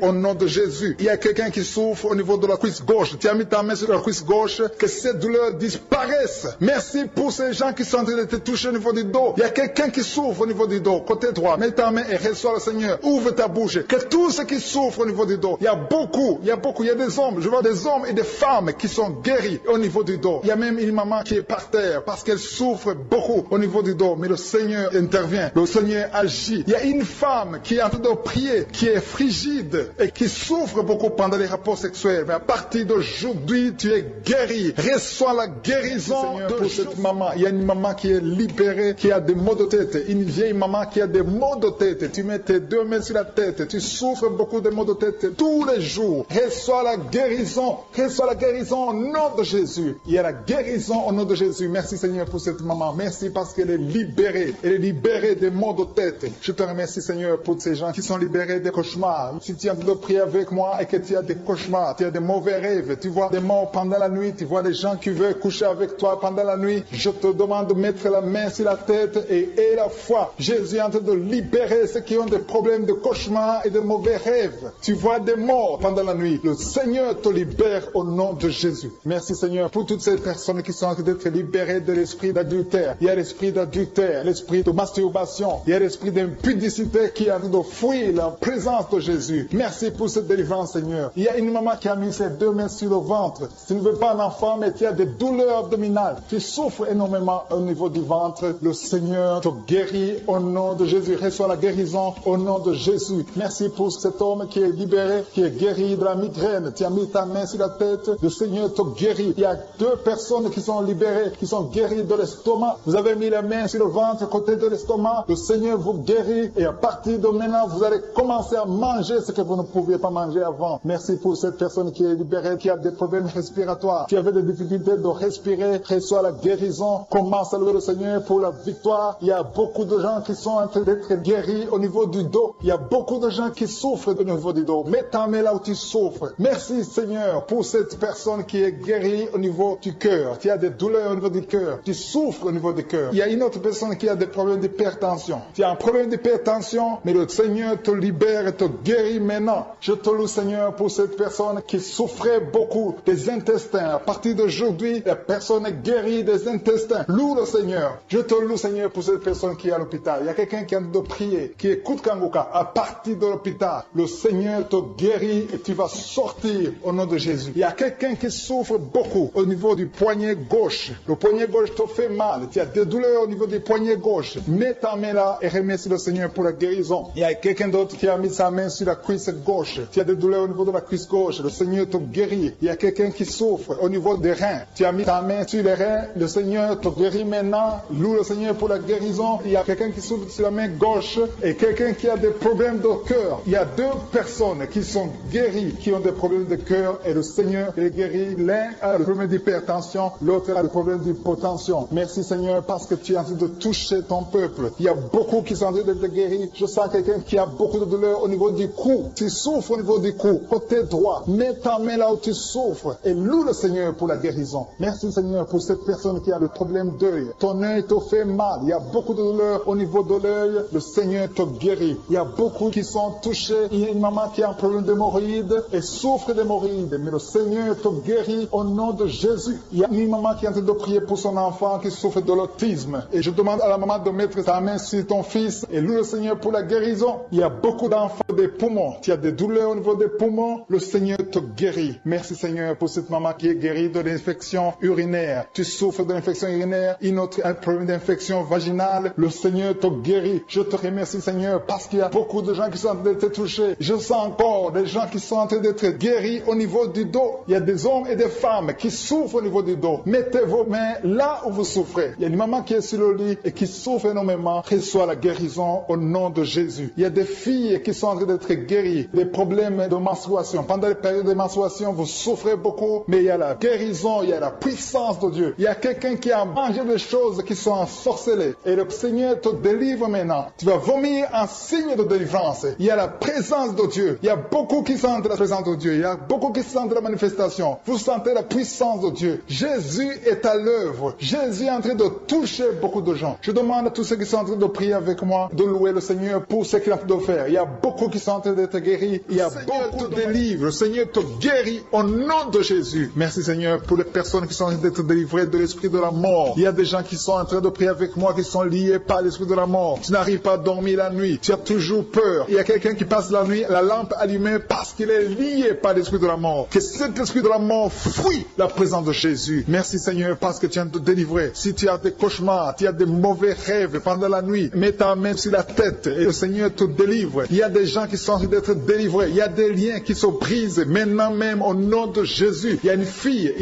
au nom de Jésus. Il y a quelqu'un qui souffre au niveau de la cuisse gauche. Tu as mis ta main sur la cuisse gauche, que ces douleurs disparaissent. Merci pour ces gens qui sont en train de te toucher au niveau du dos. Il y a quelqu'un qui souffre au niveau du dos, côté droit. Mets ta main et reçois le Seigneur. Ouvre ta bouche. Que tous ceux qui souffrent au niveau du dos, il y a beaucoup, il y a des hommes, je vois des hommes et des femmes qui sont guéris au niveau du dos. Il y a même une maman qui est par terre parce qu'elle souffre beaucoup au niveau du dos, mais le Seigneur intervient, le Seigneur agit. Il y a une femme qui est en train de prier, qui est frigide et qui souffre beaucoup pendant les rapports sexuels, mais à partir d'aujourd'hui, tu es guéri. Reçois la guérison de cette maman. Il y a une maman qui est libérée, qui a des maux de tête, une vieille maman qui a des maux de tête. Tu mets tes deux mains sur la tête, tu souffres beaucoup de maux de tête tous les jours. Reçois la guérison. Reçois la guérison au nom de Jésus. Il y a la guérison au nom de Jésus. Merci Seigneur pour cette maman. Merci parce qu'elle est libérée. Elle est libérée des maux de tête. Je te remercie Seigneur pour ces gens qui sont libérés des cauchemars. Si tu as envie de prier avec moi et que tu as des cauchemars, tu as des mauvais rêves, tu vois des morts pendant la nuit, tu vois des gens qui veulent coucher avec toi pendant la nuit, je te demande de mettre la main sur la tête et la foi. Jésus est en train de libérer ceux qui ont des problèmes de cauchemars et de mauvais rêves. Tu vois des morts pendant la nuit. Le Seigneur te libère au nom de Jésus. Merci Seigneur pour toutes ces personnes qui sont en train d'être libérées de l'esprit d'adultère. Il y a l'esprit d'adultère, l'esprit de masturbation, il y a l'esprit d'impudicité qui est en train de fuir la présence de Jésus. Merci pour cette délivrance Seigneur. Il y a une maman qui a mis ses deux mains sur le ventre. Tu ne veux pas un enfant mais tu as des douleurs abdominales. Tu souffres énormément au niveau du ventre. Le Seigneur te guérit au nom de Jésus. Reçois la guérison au nom de Jésus. Merci pour cet homme qui est libéré, qui est guéri de la migraine. Tu as mis ta main sur la tête. Le Seigneur te guérit. Il y a deux personnes qui sont libérées, qui sont guéries de l'estomac. Vous avez mis la main sur le ventre, côté de l'estomac. Le Seigneur vous guérit. Et à partir de maintenant, vous allez commencer à manger ce que vous ne pouviez pas manger avant. Merci pour cette personne qui est libérée, qui a des problèmes respiratoires, qui avait des difficultés de respirer. Reçois la guérison. Commence à louer le Seigneur pour la victoire. Il y a beaucoup de gens qui sont en train d'être guéris au niveau du dos. Il y a beaucoup de gens qui souffrent au niveau du dos. Mets ta main là où tu souffres. Merci Seigneur pour cette personne qui est guérie au niveau du cœur. Tu as des douleurs au niveau du cœur. Tu souffres au niveau du cœur. Il y a une autre personne qui a des problèmes d'hypertension. Tu as un problème d'hypertension, mais le Seigneur te libère et te guérit maintenant. Je te loue Seigneur pour cette personne qui souffrait beaucoup des intestins. À partir d'aujourd'hui, la personne est guérie des intestins. Loue le Seigneur. Je te loue Seigneur pour cette personne qui est à l'hôpital. Il y a quelqu'un qui a de prier, qui écoute Kanguka. À partir de l'hôpital, le Seigneur te guérit et tu vas sortir au nom de Jésus. Il y a quelqu'un qui souffre beaucoup au niveau du poignet gauche. Le poignet gauche te fait mal. Tu as des douleurs au niveau du poignet gauche. Mets ta main là et remercie le Seigneur pour la guérison. Il y a quelqu'un d'autre qui a mis sa main sur la cuisse gauche. Tu as des douleurs au niveau de la cuisse gauche. Le Seigneur te guérit. Il y a quelqu'un qui souffre au niveau des reins. Tu as mis ta main sur les reins. Le Seigneur te guérit maintenant. Loue le Seigneur pour la guérison. Il y a quelqu'un qui souffre sur la main gauche et quelqu'un qui a des problèmes de cœur. Il y a deux personnes qui sont guéries, qui ont des problèmes de cœur et le Seigneur les guérit. L'un a le problème d'hypertension, l'autre a le problème d'hypotension. Merci Seigneur parce que tu es en train de toucher ton peuple. Il y a beaucoup qui sont en train d'être guéris. Je sens quelqu'un qui a beaucoup de douleur au niveau du cou. Tu souffres au niveau du cou, côté droit. Mets ta main là où tu souffres et loue le Seigneur pour la guérison. Merci Seigneur pour cette personne qui a le problème d'œil. Ton œil te te fait mal. Il y a beaucoup de douleur au niveau de l'œil. Le Seigneur te guérit. Il y a beaucoup qui sont touchés. Il y a une maman qui a un problème d'hémorroïdes et souffre d'hémorroïdes. Mais le Seigneur te guérit au nom de Jésus. Il y a une maman qui est en train de prier pour son enfant qui souffre de l'autisme. Et je demande à la maman de mettre sa main sur ton fils et loue le Seigneur pour la guérison. Il y a beaucoup d'enfants des poumons. Tu as des douleurs au niveau des poumons. Le Seigneur te guérit. Merci Seigneur pour cette maman qui est guérie de l'infection urinaire. Tu souffres de l'infection urinaire, un problème d'infection vaginale. Le Seigneur te guérit. Je te remercie Seigneur parce qu'il y a beaucoup de gens qui sont en train d'être touchés. Je sens encore des gens qui sont en train d'être guéris au niveau du dos. Il y a des hommes et des femmes qui souffrent au niveau du dos. Mettez vos mains là où vous souffrez. Il y a une maman qui est sur le lit et qui souffre énormément. Reçois la guérison au nom de Jésus. Il y a des filles qui sont en train d'être guéries. Des problèmes de menstruation. Pendant les périodes de menstruation, vous souffrez beaucoup, mais il y a la guérison, il y a la puissance de Dieu. Il y a quelqu'un qui a mangé des choses qui sont ensorcelées. Et le Seigneur te délivre maintenant. Tu vas vomir un signe de délivrance. Il y a la présence de Dieu. Il y a beaucoup qui sentent la présence de Dieu. Il y a beaucoup qui sentent la manifestation. Vous sentez la puissance de Dieu. Jésus est à l'œuvre. Jésus est en train de toucher beaucoup de gens. Je demande à tous ceux qui sont en train de prier avec moi de louer le Seigneur pour ce qu'il a fait de faire. Il y a beaucoup qui sont en train d'être guéris. Il y a beaucoup de délivres. Le Seigneur te guérit au nom de Jésus. Merci Seigneur pour les personnes qui sont en train d'être délivrées de l'esprit de la mort. Il y a des gens qui sont en train de prier avec moi qui sont liés par l'esprit de la mort. Tu n'arrives pas à dormir la nuit. Tu as toujours peur. Il y a quelqu'un qui passe la nuit, la lampe allumée parce qu'il est lié par l'esprit de la mort. Que cet esprit de la mort fuit la présence de Jésus. Merci Seigneur parce que tu viens de te délivrer. Si tu as des cauchemars, tu as des mauvais rêves pendant la nuit, mets ta main sur la tête et le Seigneur te délivre. Il y a des gens qui sont en train d'être délivrés. Il y a des liens qui se brisent maintenant même au nom de Jésus. Il y a une fille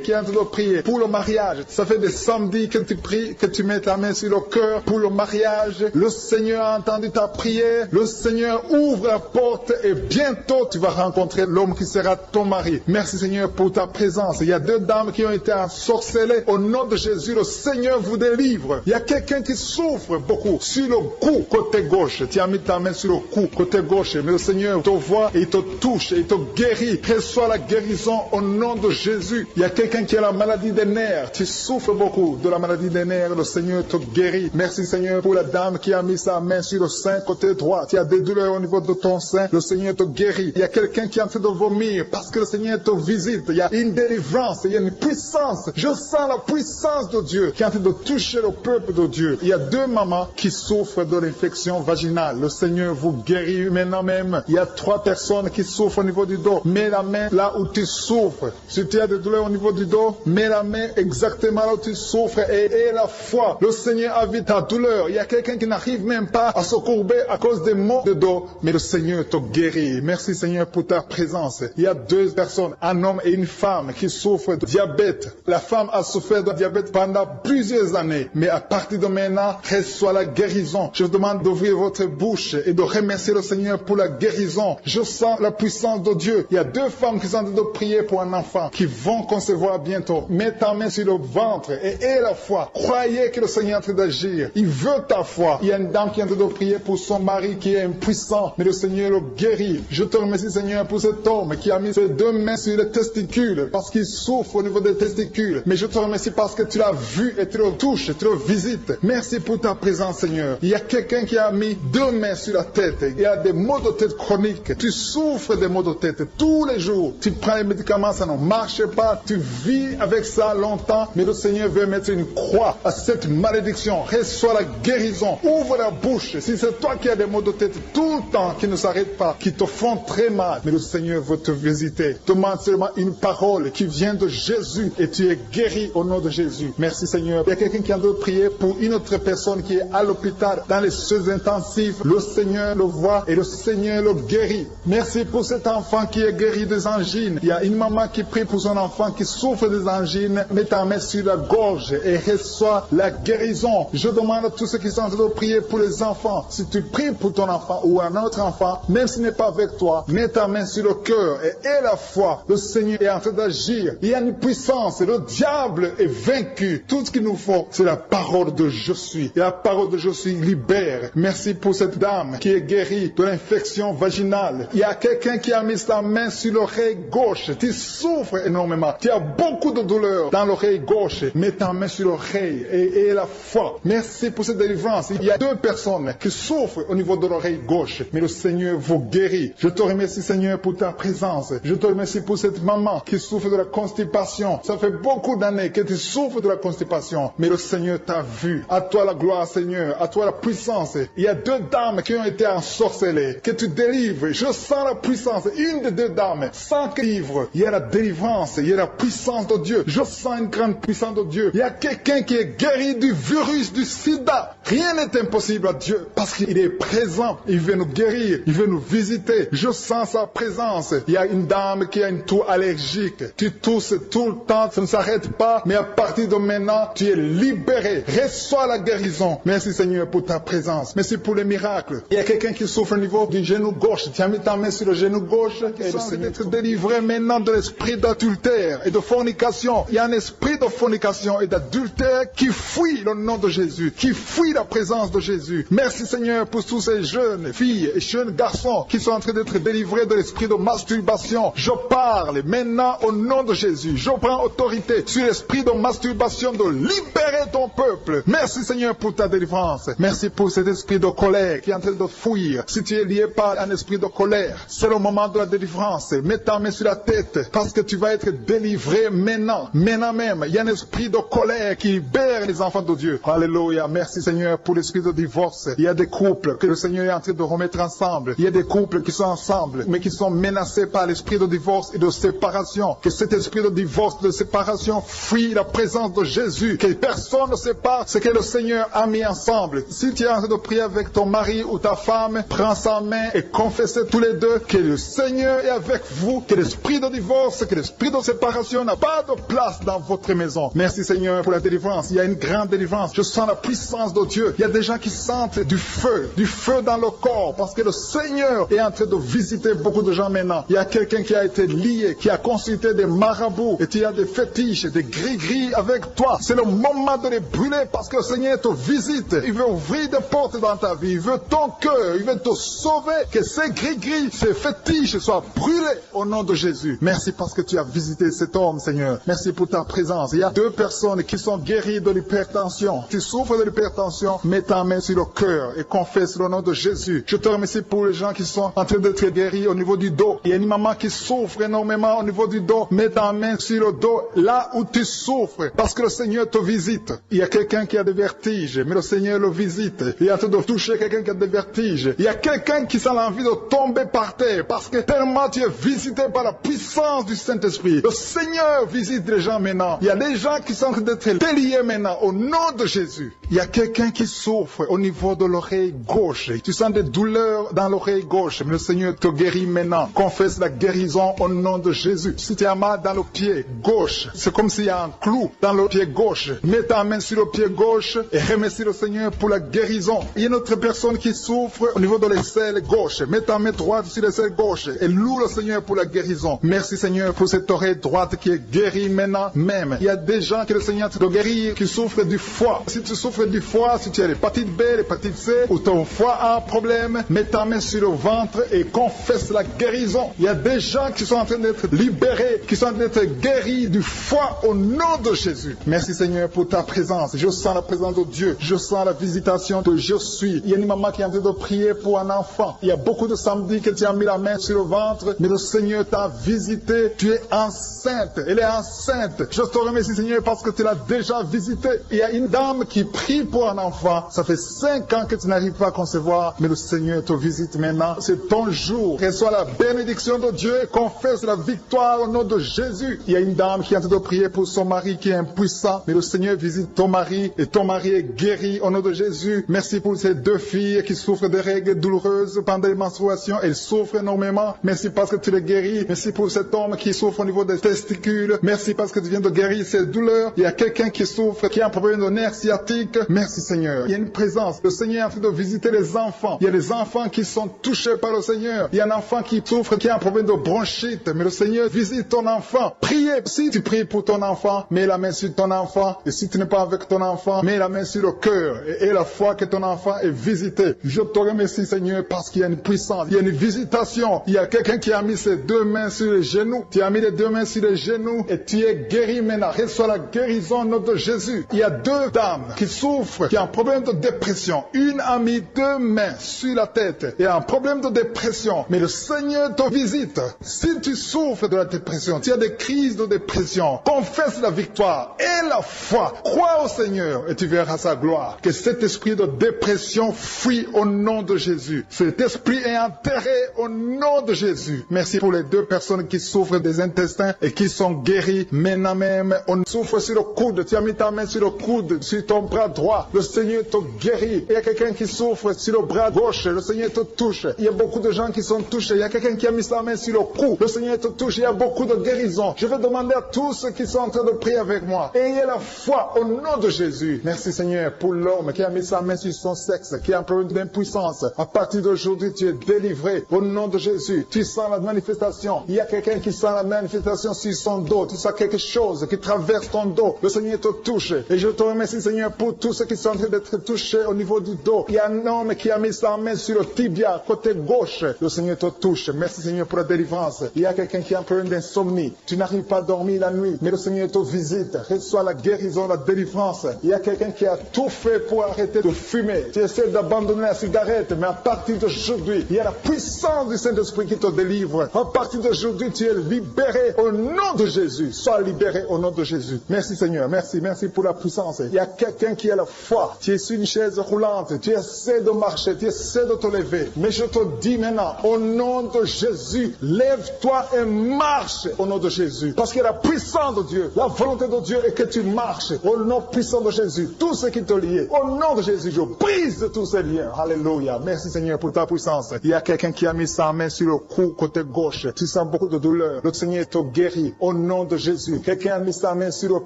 qui est en train de prier pour le mariage. Ça fait des samedis que tu pries, que tu mets ta main sur le cœur pour le mariage. Le Seigneur a entendu ta prière. Le Seigneur ouvre la porte et bientôt tu vas rencontrer l'homme qui sera ton mari. Merci Seigneur pour ta présence. Il y a deux dames qui ont été ensorcelées. Au nom de Jésus, le Seigneur vous délivre. Il y a quelqu'un qui souffre beaucoup sur le cou, côté gauche. Tu as mis ta main sur le cou, côté gauche. Mais le Seigneur te voit et il te touche et il te guérit. Reçois la guérison au nom de Jésus. Il y a quelqu'un qui a la maladie des nerfs. Tu souffres beaucoup de la maladie des nerfs. Le Seigneur te guérit. Merci Seigneur pour la dame qui a mis sa main sur le sein côté droit. Tu as des douleurs au niveau de ton sein. Le Seigneur te guérit. Il y a quelqu'un qui est en train de vomir parce que le Seigneur te visite. Il y a une délivrance. Il y a une puissance. Je sens la puissance de Dieu qui est en train de toucher le peuple de Dieu. Il y a deux mamans qui souffrent de l'infection vaginale. Le Seigneur vous guérit maintenant même. Il y a 3 personnes qui souffrent au niveau du dos. Mets la main là où tu souffres. Si tu as des douleurs au niveau du dos, mets la main exactement là où tu souffres et aie la foi. Le Seigneur a vu ta douleur. Il y a quelqu'un qui n'arrive même pas à se courber à cause des maux de dos. Mais le Seigneur te guérit. Merci Seigneur pour ta présence. Il y a 2 personnes, un homme et une femme qui souffrent de diabète. La femme a souffert de diabète pendant plusieurs années. Mais à partir de maintenant, reçoit la guérison. Je vous demande d'ouvrir votre bouche et de remercier le Seigneur pour la guérison. Je sens la puissance de Dieu. Il y a 2 femmes qui sont en train de prier pour un enfant qui vont concevoir bientôt. Mets ta main sur le ventre et aie la foi. Croyez que le Seigneur est en train d'agir. Il veut ta foi. Il y a une dame qui est en train de prier pour son mari qui est impuissant, mais le Seigneur le guérit. Je te remercie Seigneur pour cet homme qui a mis ses 2 mains sur les testicules parce qu'il souffre au niveau des testicules. Mais je te remercie parce que tu l'as vu et tu le touches, tu le visites. Merci pour ta présence Seigneur. Il y a quelqu'un qui a mis 2 mains sur la tête. Il y a des maux de tête chroniques. Tu souffres des maux de tête tous les jours. Tu prends les médicaments, ça ne marche pas. Tu vis avec ça longtemps. Mais le Seigneur veut mettre une croix à cette malédiction. Reçois la guérison. Ouvre la bouche. Si c'est toi qui as des maux de tête tout le temps, qui ne s'arrêtent pas, qui te font très mal, mais le Seigneur veut te visiter. Demande seulement une parole qui vient de Jésus et tu es guéri au nom de Jésus. Merci Seigneur. Il y a quelqu'un qui a de prier pour une autre personne qui est à l'hôpital dans les soins intensifs. Le Seigneur le voit et le Seigneur le guérit. Merci pour cet enfant qui est guéri des angines. Il y a une maman qui prie pour son enfant qui souffre des angines. Mets ta main sur la gorge et reçois la guérison. Je demande à tous ceux qui sont en train de prier pour les enfants. Si tu pries pour ton enfant ou un autre enfant, même s'il n'est pas avec toi, mets ta main sur le cœur et aie la foi. Le Seigneur est en train d'agir. Il y a une puissance. Le diable est vaincu. Tout ce qu'il nous faut, c'est la parole de je suis. Et la parole de je suis libère. Merci pour cette dame qui est guérie de l'infection vaginale. Il y a quelqu'un qui a mis sa main sur l'oreille gauche. Tu souffres énormément. Tu as beaucoup de douleur dans l'oreille gauche. Mets ta main sur l'oreille et la foi. Merci pour cette délivrance. Il y a 2 personnes qui souffrent au niveau de l'oreille gauche, mais le Seigneur vous guérit. Je te remercie, Seigneur, pour ta présence. Je te remercie pour cette maman qui souffre de la constipation. Ça fait beaucoup d'années que tu souffres de la constipation, mais le Seigneur t'a vu. À toi la gloire, Seigneur. À toi la puissance. Il y a 2 dames qui ont été ensorcelées, que tu délivres. Je sens la puissance. Une des 2 dames, sans livre, il y a la délivrance, il y a la puissance de Dieu. Je sens une grande puissance de Dieu. Il y a quelqu'un qui est guéri du virus du sida. Rien n'est impossible à Dieu parce qu'il est présent. Il veut nous guérir, il veut nous visiter. Je sens sa présence. Il y a une dame qui a une toux allergique. Tu tousses tout le temps, ça ne s'arrête pas, mais à partir de maintenant, tu es libéré. Reçois la guérison. Merci Seigneur pour ta présence. Merci pour les miracles. Il y a quelqu'un qui souffre au niveau du genou gauche. Tu as mis ta main sur le genou gauche et le Seigneur être délivré maintenant de l'esprit d'adultère et de fornication. Il y a un esprit de fornication et d'adultère qui fuit le nom de Jésus, qui fuit la présence de Jésus. Merci Seigneur pour tous ces jeunes filles et jeunes garçons qui sont en train d'être délivrés de l'esprit de masturbation. Je parle maintenant au nom de Jésus. Je prends autorité sur l'esprit de masturbation de libérer ton peuple. Merci Seigneur pour ta délivrance. Merci pour cet esprit de colère qui est en train de fuir. Si tu es lié par un esprit de colère, c'est le moment de la délivrance. Mets ta main sur la tête parce que tu vas être délivré maintenant. Maintenant même, il y a un esprit de colère qui libère les enfants de Dieu. Alléluia. Merci Seigneur pour l'esprit de divorce. Il y a des couples que le Seigneur est en train de remettre ensemble. Il y a des couples qui sont ensemble mais qui sont menacés par l'esprit de divorce et de séparation. Que cet esprit de divorce, de séparation fuit la présence de Jésus. Que personne ne sépare ce que le Seigneur a mis ensemble. Si tu es en train de prier avec ton mari ou ta femme, prends sa main et confessez tous les deux que le Seigneur est avec vous, que l'esprit de divorce, que l'esprit de séparation n'a pas de place dans votre maison. Merci Seigneur pour la délivrance. Il y a une grande délivrance. Je sens la puissance de Dieu. Il y a des gens qui sentent du feu dans le corps parce que le Seigneur est en train de visiter beaucoup de gens maintenant. Il y a quelqu'un qui a été lié, qui a consulté des marabouts et tu as des fétiches, des gris-gris avec toi. C'est le moment de les brûler parce que le Seigneur te visite. Il veut ouvrir des portes dans ta vie. Il veut ton cœur. Il veut te sauver. Que ces gris-gris, ces fétiches soient brûlés au nom de Jésus. Merci parce que tu as visité cet homme, Seigneur. Merci pour ta présence. Il y a 2 personnes qui sont guéries de l'hypertension. Tu souffres de l'hypertension, mets ta main sur le cœur et confesse le nom de Jésus. Je te remercie pour les gens qui sont en train d'être guéris au niveau du dos. Il y a une maman qui souffre énormément au niveau du dos. Mets ta main sur le dos là où tu souffres parce que le Seigneur te visite. Il y a quelqu'un qui a des vertiges, mais le Seigneur le visite. Il est en train de toucher quelqu'un qui a des vertiges. Il y a quelqu'un qui sent l'envie de tomber par terre parce que tellement tu es visité par la puissance du Saint-Esprit. Le Seigneur visite les gens maintenant. Il y a des gens qui sont en train d'être déliés maintenant au nom de Jésus. Il y a quelqu'un qui souffre au niveau de l'oreille gauche. Tu sens des douleurs dans l'oreille gauche, mais le Seigneur te guérit maintenant. Confesse la guérison au nom de Jésus. Si tu as mal dans le pied gauche, c'est comme s'il y a un clou dans le pied gauche. Mets ta main sur le pied gauche et remercie le Seigneur pour la guérison. Il y a une autre personne qui souffre au niveau de l'aisselle gauche. Mets ta main droite sur l'aisselle gauche et loue le Seigneur pour la guérison. Merci Seigneur pour cette oreille droite qui est guérie maintenant même. Il y a des gens que le Seigneur te guérit qui souffrent du foie. Si tu souffres du foie, si tu as l'hépatite B, l'hépatite C ou ton foie a un problème, mets ta main sur le ventre et confesse la guérison. Il y a des gens qui sont en train d'être libérés, qui sont en train d'être guéris du foie au nom de Jésus. Merci Seigneur pour ta présence. Je sens la présence de Dieu. Je sens la visitation de je suis. Il y a une maman qui est en train de prier pour un enfant. Il y a beaucoup de samedis que tu as mis la main sur le ventre, mais le Seigneur t'a visité. Tu es enceinte. Elle est enceinte. Je te remercie Seigneur parce que tu l'as déjà visité. Il y a une dame qui prie pour un enfant. Ça fait 5 ans que tu n'arrives pas à concevoir, mais le Seigneur te visite maintenant. C'est ton jour. Reçois la bénédiction de Dieu et confesse la victoire au nom de Jésus. Il y a une dame qui est en train de prier pour son mari qui est impuissant, mais le Seigneur visite ton mari et ton mari est guéri au nom de Jésus. Merci pour ces 2 filles qui souffrent de règles douloureuses pendant les menstruations. Elles souffrent énormément. Merci parce que tu les guéris. Merci pour cet homme qui souffre au niveau des testicules. Merci parce que tu viens de guérir ces douleurs. Il y a quelqu'un qui souffre, qui a un problème de nerf sciatique. Merci Seigneur. Seigneur. Il y a une présence. Le Seigneur est en train de visiter les enfants. Il y a des enfants qui sont touchés par le Seigneur. Il y a un enfant qui souffre, qui a un problème de bronchite. Mais le Seigneur visite ton enfant. Priez. Si tu pries pour ton enfant, mets la main sur ton enfant. Et si tu n'es pas avec ton enfant, mets la main sur le cœur. Et la foi que ton enfant est visité. Je te remercie, Seigneur, parce qu'il y a une puissance. Il y a une visitation. Il y a quelqu'un qui a mis ses deux mains sur les genoux. Tu as mis les deux mains sur les genoux et tu es guéri maintenant. Reçois la guérison au nom de Jésus. Il y a deux dames qui souffrent, qui ont un problème de dépression. Une a mis deux mains sur la tête et a un problème de dépression. Mais le Seigneur te visite. Si tu souffres de la dépression, tu as des crises de dépression, confesse la victoire et la foi. Crois au Seigneur et tu verras sa gloire. Que cet esprit de dépression fuit au nom de Jésus. Cet esprit est enterré au nom de Jésus. Merci pour les deux personnes qui souffrent des intestins et qui sont guéries maintenant même. On souffre sur le coude. Tu as mis ta main sur le coude, sur ton bras droit. Le Seigneur te guérit. Il y a quelqu'un qui souffre sur le bras gauche. Le Seigneur te touche. Il y a beaucoup de gens qui sont touchés. Il y a quelqu'un qui a mis sa main sur le cou. Le Seigneur te touche. Il y a beaucoup de guérisons. Je vais demander à tous ceux qui sont en train de prier avec moi. Ayez la foi au nom de Jésus. Merci Seigneur pour l'homme qui a mis sa main sur son sexe, qui a un problème d'impuissance. À partir d'aujourd'hui, tu es délivré au nom de Jésus. Tu sens la manifestation. Il y a quelqu'un qui sent la manifestation sur son dos. Tu sens quelque chose qui traverse ton dos. Le Seigneur te touche. Et je te remercie Seigneur pour tous ceux qui sont en train d'être touchés au niveau du dos. Il y a un homme qui a mis sa main sur le tibia, côté gauche. Le Seigneur te touche. Merci Seigneur pour la délivrance. Il y a quelqu'un qui a un problème d'insomnie. Tu n'arrives pas à dormir la nuit, mais le Seigneur te visite. Reçois la guérison, la délivrance. Il y a quelqu'un qui a tout fait pour arrêter de fumer. Tu essaies d'abandonner la cigarette, mais à partir d'aujourd'hui, il y a la puissance du Saint-Esprit qui te délivre. À partir d'aujourd'hui, tu es libéré au nom de Jésus. Sois libéré au nom de Jésus. Merci Seigneur. Merci. Merci pour la puissance. Il y a quelqu'un qui a la foi. Tu es sur une chaise roulante. Tu essaies de marcher. Tu essaies de te lever. Mais je te dis maintenant, au nom de Jésus, lève-toi et marche au nom de Jésus. Parce qu'il y a la puissance de Dieu. La volonté de Dieu est que tu marches au nom puissant de Jésus. Tout ce qui te lie, au nom de Jésus, je brise tous ces liens. Alléluia. Merci Seigneur pour ta puissance. Il y a quelqu'un qui a mis sa main sur le cou côté gauche. Tu sens beaucoup de douleur. Le Seigneur te guérit au nom de Jésus. Quelqu'un a mis sa main sur le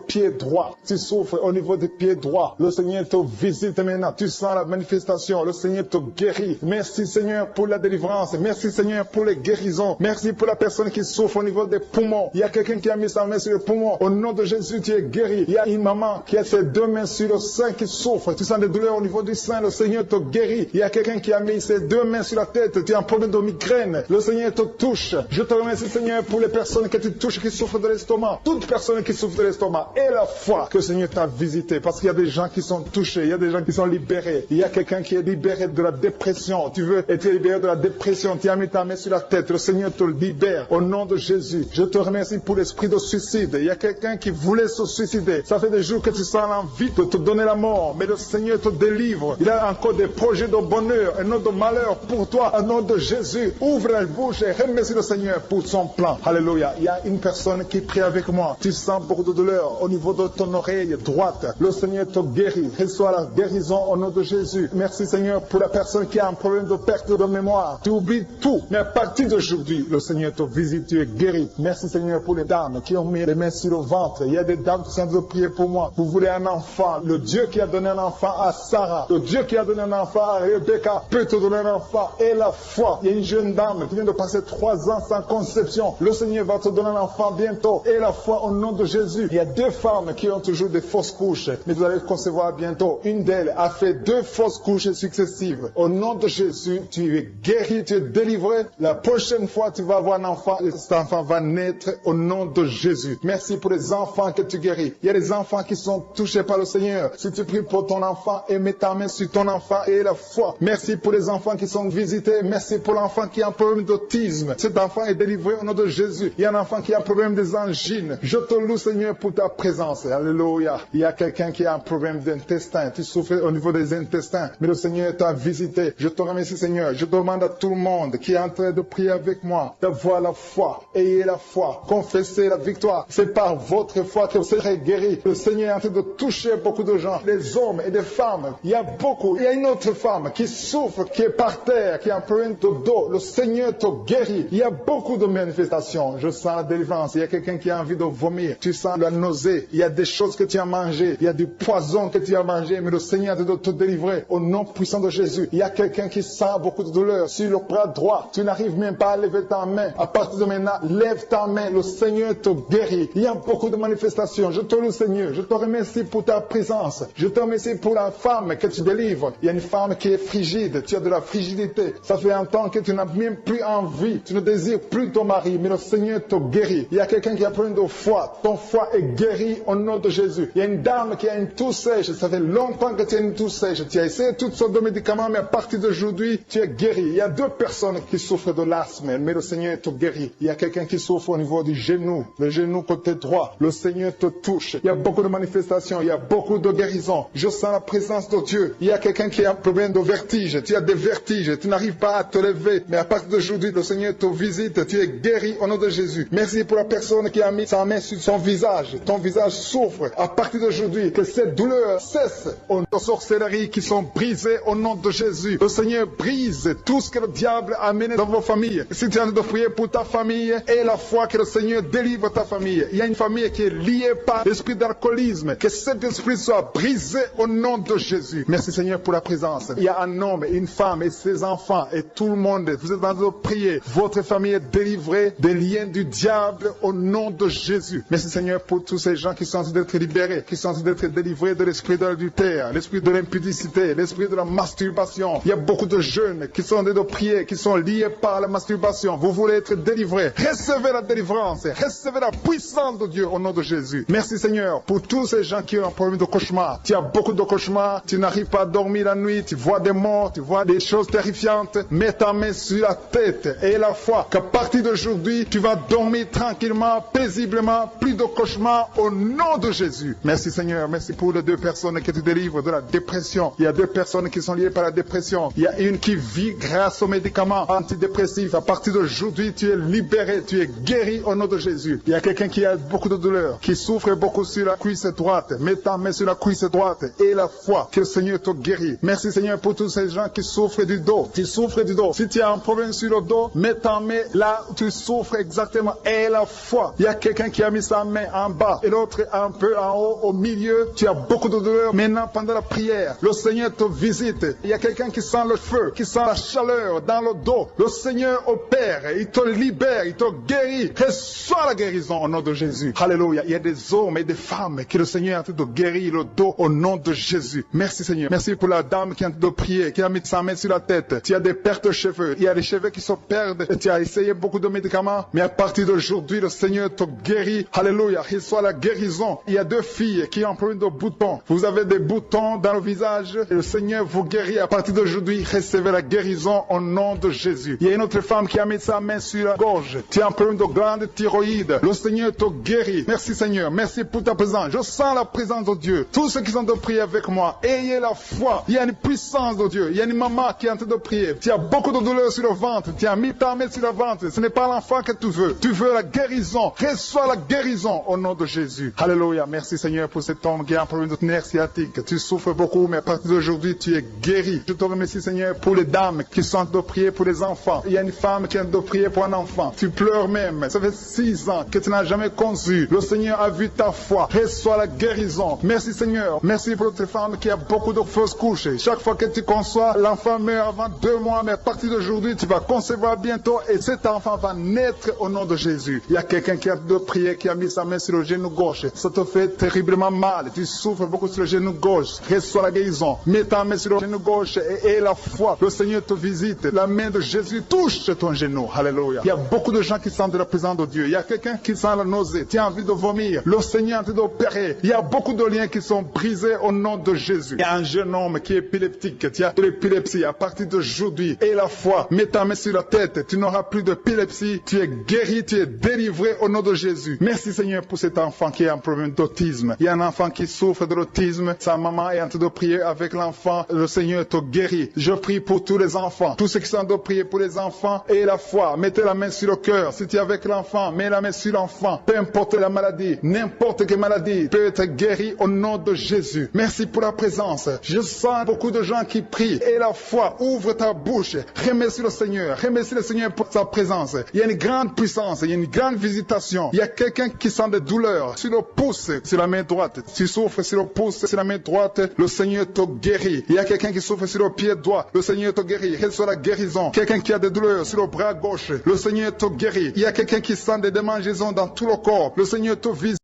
pied droit. Tu souffres au niveau du pied droit. Le Seigneur te visite maintenant. Tu sens la manifestation. Le Seigneur te guérit. Merci Seigneur pour la délivrance. Merci Seigneur pour les guérisons. Merci pour la personne qui souffre au niveau des poumons. Il y a quelqu'un qui a mis sa main sur le poumon. Au nom de Jésus, tu es guéri. Il y a une maman qui a ses deux mains sur le sein qui souffre. Tu sens des douleurs au niveau du sein. Le Seigneur te guérit. Il y a quelqu'un qui a mis ses deux mains sur la tête. Tu as un problème de migraine. Le Seigneur te touche. Je te remercie Seigneur pour les personnes que tu touches qui souffrent de l'estomac. Toute personne qui souffre de l'estomac. Et la foi que le Seigneur t'a visité. Parce qu'il y a des gens qui sont touchés. Il y a des gens qui sont libérés. Il y a quelqu'un qui est libéré de la dépression. Tu veux être libéré de la dépression. Tu as mis ta main sur la tête. Le Seigneur te libère. Au nom de Jésus. Je te remercie pour l'esprit de suicide. Il y a quelqu'un qui voulait se suicider. Ça fait des jours que tu sens l'envie de te donner la mort. Mais le Seigneur te délivre. Il a encore des projets de bonheur et non de malheur pour toi. Au nom de Jésus. Ouvre la bouche et remercie le Seigneur pour son plan. Alléluia. Il y a une personne qui prie avec moi. Tu sens beaucoup de douleur au niveau de ton oreille droite. Le Seigneur te guérit. Reçois la guérison au nom de Jésus. Merci Seigneur pour la personne qui a un problème de perte de mémoire. Tu oublies tout. Mais à partir d'aujourd'hui, le Seigneur te visite. Tu es guéri. Merci Seigneur pour les dames qui ont mis les mains sur le ventre. Il y a des dames qui sont en train de prier pour moi. Vous voulez un enfant. Le Dieu qui a donné un enfant à Sarah. Le Dieu qui a donné un enfant à Rebecca peut te donner un enfant. Et la foi. Il y a une jeune dame qui vient de passer 3 ans sans conception. Le Seigneur va te donner un enfant bientôt. Et la foi au nom de Jésus. Il y a 2 femmes qui ont toujours des fausses couches. Mais vous allez concevoir bientôt. Une d'elles a fait 2 fausses couches successives. Au nom de Jésus, tu es guéri, tu es délivré. La prochaine fois, tu vas avoir un enfant. Et cet enfant va naître au nom de Jésus. Merci pour les enfants que tu guéris. Il y a des enfants qui sont touchés par le Seigneur. Si tu pries pour ton enfant et mets ta main sur ton enfant et la foi. Merci pour les enfants qui sont visités. Merci pour l'enfant qui a un problème d'autisme. Cet enfant est délivré au nom de Jésus. Il y a un enfant qui a un problème des angines. Je te loue Seigneur pour ta présence. Alléluia. Il y a quelqu'un qui a un problème d'intestin. Tu souffres au niveau des intestins. Mais le Seigneur t'a visité. Je te remercie Seigneur. Je demande à tout le monde qui est en train de prier avec moi d'avoir la foi. Ayez la foi. Confessez la victoire. C'est par votre foi que vous serez guéris. Le Seigneur est en train de toucher beaucoup de gens. Des hommes et des femmes. Il y a beaucoup. Il y a une autre femme qui souffre, qui est par terre, qui a un problème de dos. Le Seigneur te guérit. Il y a beaucoup de manifestations. Je sens la délivrance. Il y a quelqu'un qui a envie de vomir. Tu sens la nausée. Il y a des choses que tu as mangées. Il y a du poison que tu as mangé. prier, mais le Seigneur te doit te délivrer au nom puissant de Jésus. Il y a quelqu'un qui sent beaucoup de douleur sur le bras droit. Tu n'arrives même pas à lever ta main. À partir de maintenant, lève ta main. Le Seigneur te guérit. Il y a beaucoup de manifestations. Je te loue, Seigneur. Je te remercie pour ta présence. Je te remercie pour la femme que tu délivres. Il y a une femme qui est frigide. Tu as de la frigidité. Ça fait un temps que tu n'as même plus envie. Tu ne désires plus ton mari, mais le Seigneur te guérit. Il y a quelqu'un qui a plein de foi. Ton foie est guéri au nom de Jésus. Il y a une dame qui a une toux sèche. Ça fait longtemps que tu as une toux sèche. Tu as essayé toutes sortes de médicaments, mais à partir d'aujourd'hui, tu es guéri. Il y a 2 personnes qui souffrent de l'asthme, mais le Seigneur te guérit. Il y a quelqu'un qui souffre au niveau du genou, le genou côté droit. Le Seigneur te touche. Il y a beaucoup de manifestations. Il y a beaucoup de guérisons. Je sens la présence de Dieu. Il y a quelqu'un qui a un problème de vertige. Tu as des vertiges. Tu n'arrives pas à te lever. Mais à partir d'aujourd'hui, le Seigneur te visite. Tu es guéri au nom de Jésus. Merci pour la personne qui a mis sa main sur son visage. Ton visage souffre. À partir d'aujourd'hui, que cette douleur cesse. Aux sorcelleries qui sont brisées au nom de Jésus. Le Seigneur brise tout ce que le diable a amené dans vos familles. Si tu es en train de prier pour ta famille, et la foi que le Seigneur délivre ta famille. Il y a une famille qui est liée par l'esprit d'alcoolisme. Que cet esprit soit brisé au nom de Jésus. Merci Seigneur pour la présence. Il y a un homme, une femme et ses enfants et tout le monde. Vous êtes en train de prier. Votre famille est délivrée des liens du diable au nom de Jésus. Merci Seigneur pour tous ces gens qui sont en train d'être libérés, qui sont en train d'être délivrés de l'esprit de l'adultère, l'esprit de l'impudicité, l'esprit de la masturbation. Il y a beaucoup de jeunes qui sont en train de prier, qui sont liés par la masturbation. Vous voulez être délivrés. Recevez la délivrance. Recevez la puissance de Dieu au nom de Jésus. Merci Seigneur pour tous ces gens qui ont un problème de cauchemar. Tu as beaucoup de cauchemars. Tu n'arrives pas à dormir la nuit. Tu vois des morts. Tu vois des choses terrifiantes. Mets ta main sur la tête et la foi qu'à partir d'aujourd'hui, tu vas dormir tranquillement, paisiblement. Plus de cauchemars au nom de Jésus. Merci Seigneur. Merci pour les 2 personnes que tu délivres de la dépression. Il y a 2 personnes qui sont liées par la dépression. Il y a une qui vit grâce aux médicaments antidépressifs. À partir d'aujourd'hui, tu es libéré, tu es guéri au nom de Jésus. Il y a quelqu'un qui a beaucoup de douleur, qui souffre beaucoup sur la cuisse droite. Mets ta main sur la cuisse droite et la foi que le Seigneur te guérit. Merci Seigneur pour tous ces gens qui souffrent du dos. Tu souffres du dos. Si tu as un problème sur le dos, mets ta main là où tu souffres exactement et la foi. Il y a quelqu'un qui a mis sa main en bas et l'autre un peu en haut, au milieu. Tu as beaucoup de douleur. Maintenant, pendant la prière, le Seigneur te visite. Il y a quelqu'un qui sent le feu, qui sent la chaleur dans le dos. Le Seigneur opère, il te libère, il te guérit. Reçois la guérison au nom de Jésus. Alléluia. Il y a des hommes et des femmes que le Seigneur est en train de guérir le dos au nom de Jésus. Merci Seigneur. Merci pour la dame qui est en train de prier, qui a mis sa main sur la tête. Tu as des pertes de cheveux. Il y a des cheveux qui se perdent. Et tu as essayé beaucoup de médicaments. Mais à partir d'aujourd'hui, le Seigneur te guérit. Alléluia. Reçois la guérison. Il y a 2 filles qui ont un problème de boutons. Vous avez des boutons dans le visage. Et le Seigneur vous guérit. À partir d'aujourd'hui, recevez la guérison au nom de Jésus. Il y a une autre femme qui a mis sa main sur la gorge. Tu as un problème de glande thyroïde. Le Seigneur te guérit. Merci Seigneur. Merci pour ta présence. Je sens la présence de Dieu. Tous ceux qui sont de prier avec moi, ayez la foi. Il y a une puissance de Dieu. Il y a une maman qui est en train de prier. Tu as beaucoup de douleur sur le ventre. Tu as mis ta main sur le ventre. Ce n'est pas l'enfant que tu veux. Tu veux la guérison. Reçois la guérison au nom de Jésus. Alléluia. Merci Seigneur pour cet homme qui a un problème de nerf sciatique. Tu souffres beaucoup, mais à partir d'aujourd'hui, tu es guéri. Je te remercie Seigneur pour les dames qui sont en train de prier pour les enfants. Il y a une femme qui est en train de prier pour un enfant. Tu pleures même. Ça fait 6 ans que tu n'as jamais conçu. Le Seigneur a vu ta foi. Reçois la guérison. Merci Seigneur. Merci pour cette femme qui a beaucoup de fausses couches. Chaque fois que tu conçois, l'enfant meurt avant 2 mois, mais à partir d'aujourd'hui, tu vas concevoir bientôt et cet enfant va naître au nom de Jésus. Il y a quelqu'un qui a de prier, qui a mis sa main sur le genou gauche. Ça te fait terriblement mal. Tu souffres beaucoup sur le genou gauche. Reçois la guérison. Mets ta main sur le genou gauche et la foi. Le Seigneur te visite. La main de Jésus touche ton genou. Alléluia. Il y a beaucoup de gens qui sentent la présence de Dieu. Il y a quelqu'un qui sent la nausée. Tu as envie de vomir. Le Seigneur est en train d'opérer. Il y a beaucoup de liens qui sont brisés au nom de Jésus. Il y a un jeune homme qui est épileptique. Tu as de l'épilepsie à partir d'aujourd'hui. Et la foi. Mets ta main sur la tête. Tu n'auras plus d'épilepsie. Tu es guéri. Tu es délivré au nom de Jésus. Merci Seigneur pour cet enfant qui a un problème d'autisme. Il y a un enfant qui souffre de l'autisme. Sa maman est en train de prier avec l'enfant. Le Seigneur te guérit. Je prie pour tous les enfants. Tous ceux qui sont en train de prier pour les enfants et la foi. Mettez la main sur le cœur. Si tu es avec l'enfant, mets la main sur l'enfant. Peu importe la maladie, n'importe quelle maladie peut être guérie au nom de Jésus. Merci pour la présence. Je sens beaucoup de gens qui prient. Et la foi, ouvre ta bouche. Remercie le Seigneur. Remercie le Seigneur pour sa présence. Il y a une grande puissance. Il y a une grande visitation. Il y a quelqu'un qui sent des douleurs sur le pouce, sur la main droite. Tu souffres sur le pouce, sur la main droite. droite, le Seigneur te guérit. Il y a quelqu'un qui souffre sur le pied droit, le Seigneur te guérit. Reçois la guérison. Quelqu'un qui a des douleurs sur le bras gauche, le Seigneur te guérit. Il y a quelqu'un qui sent des démangeaisons dans tout le corps, le Seigneur te visite.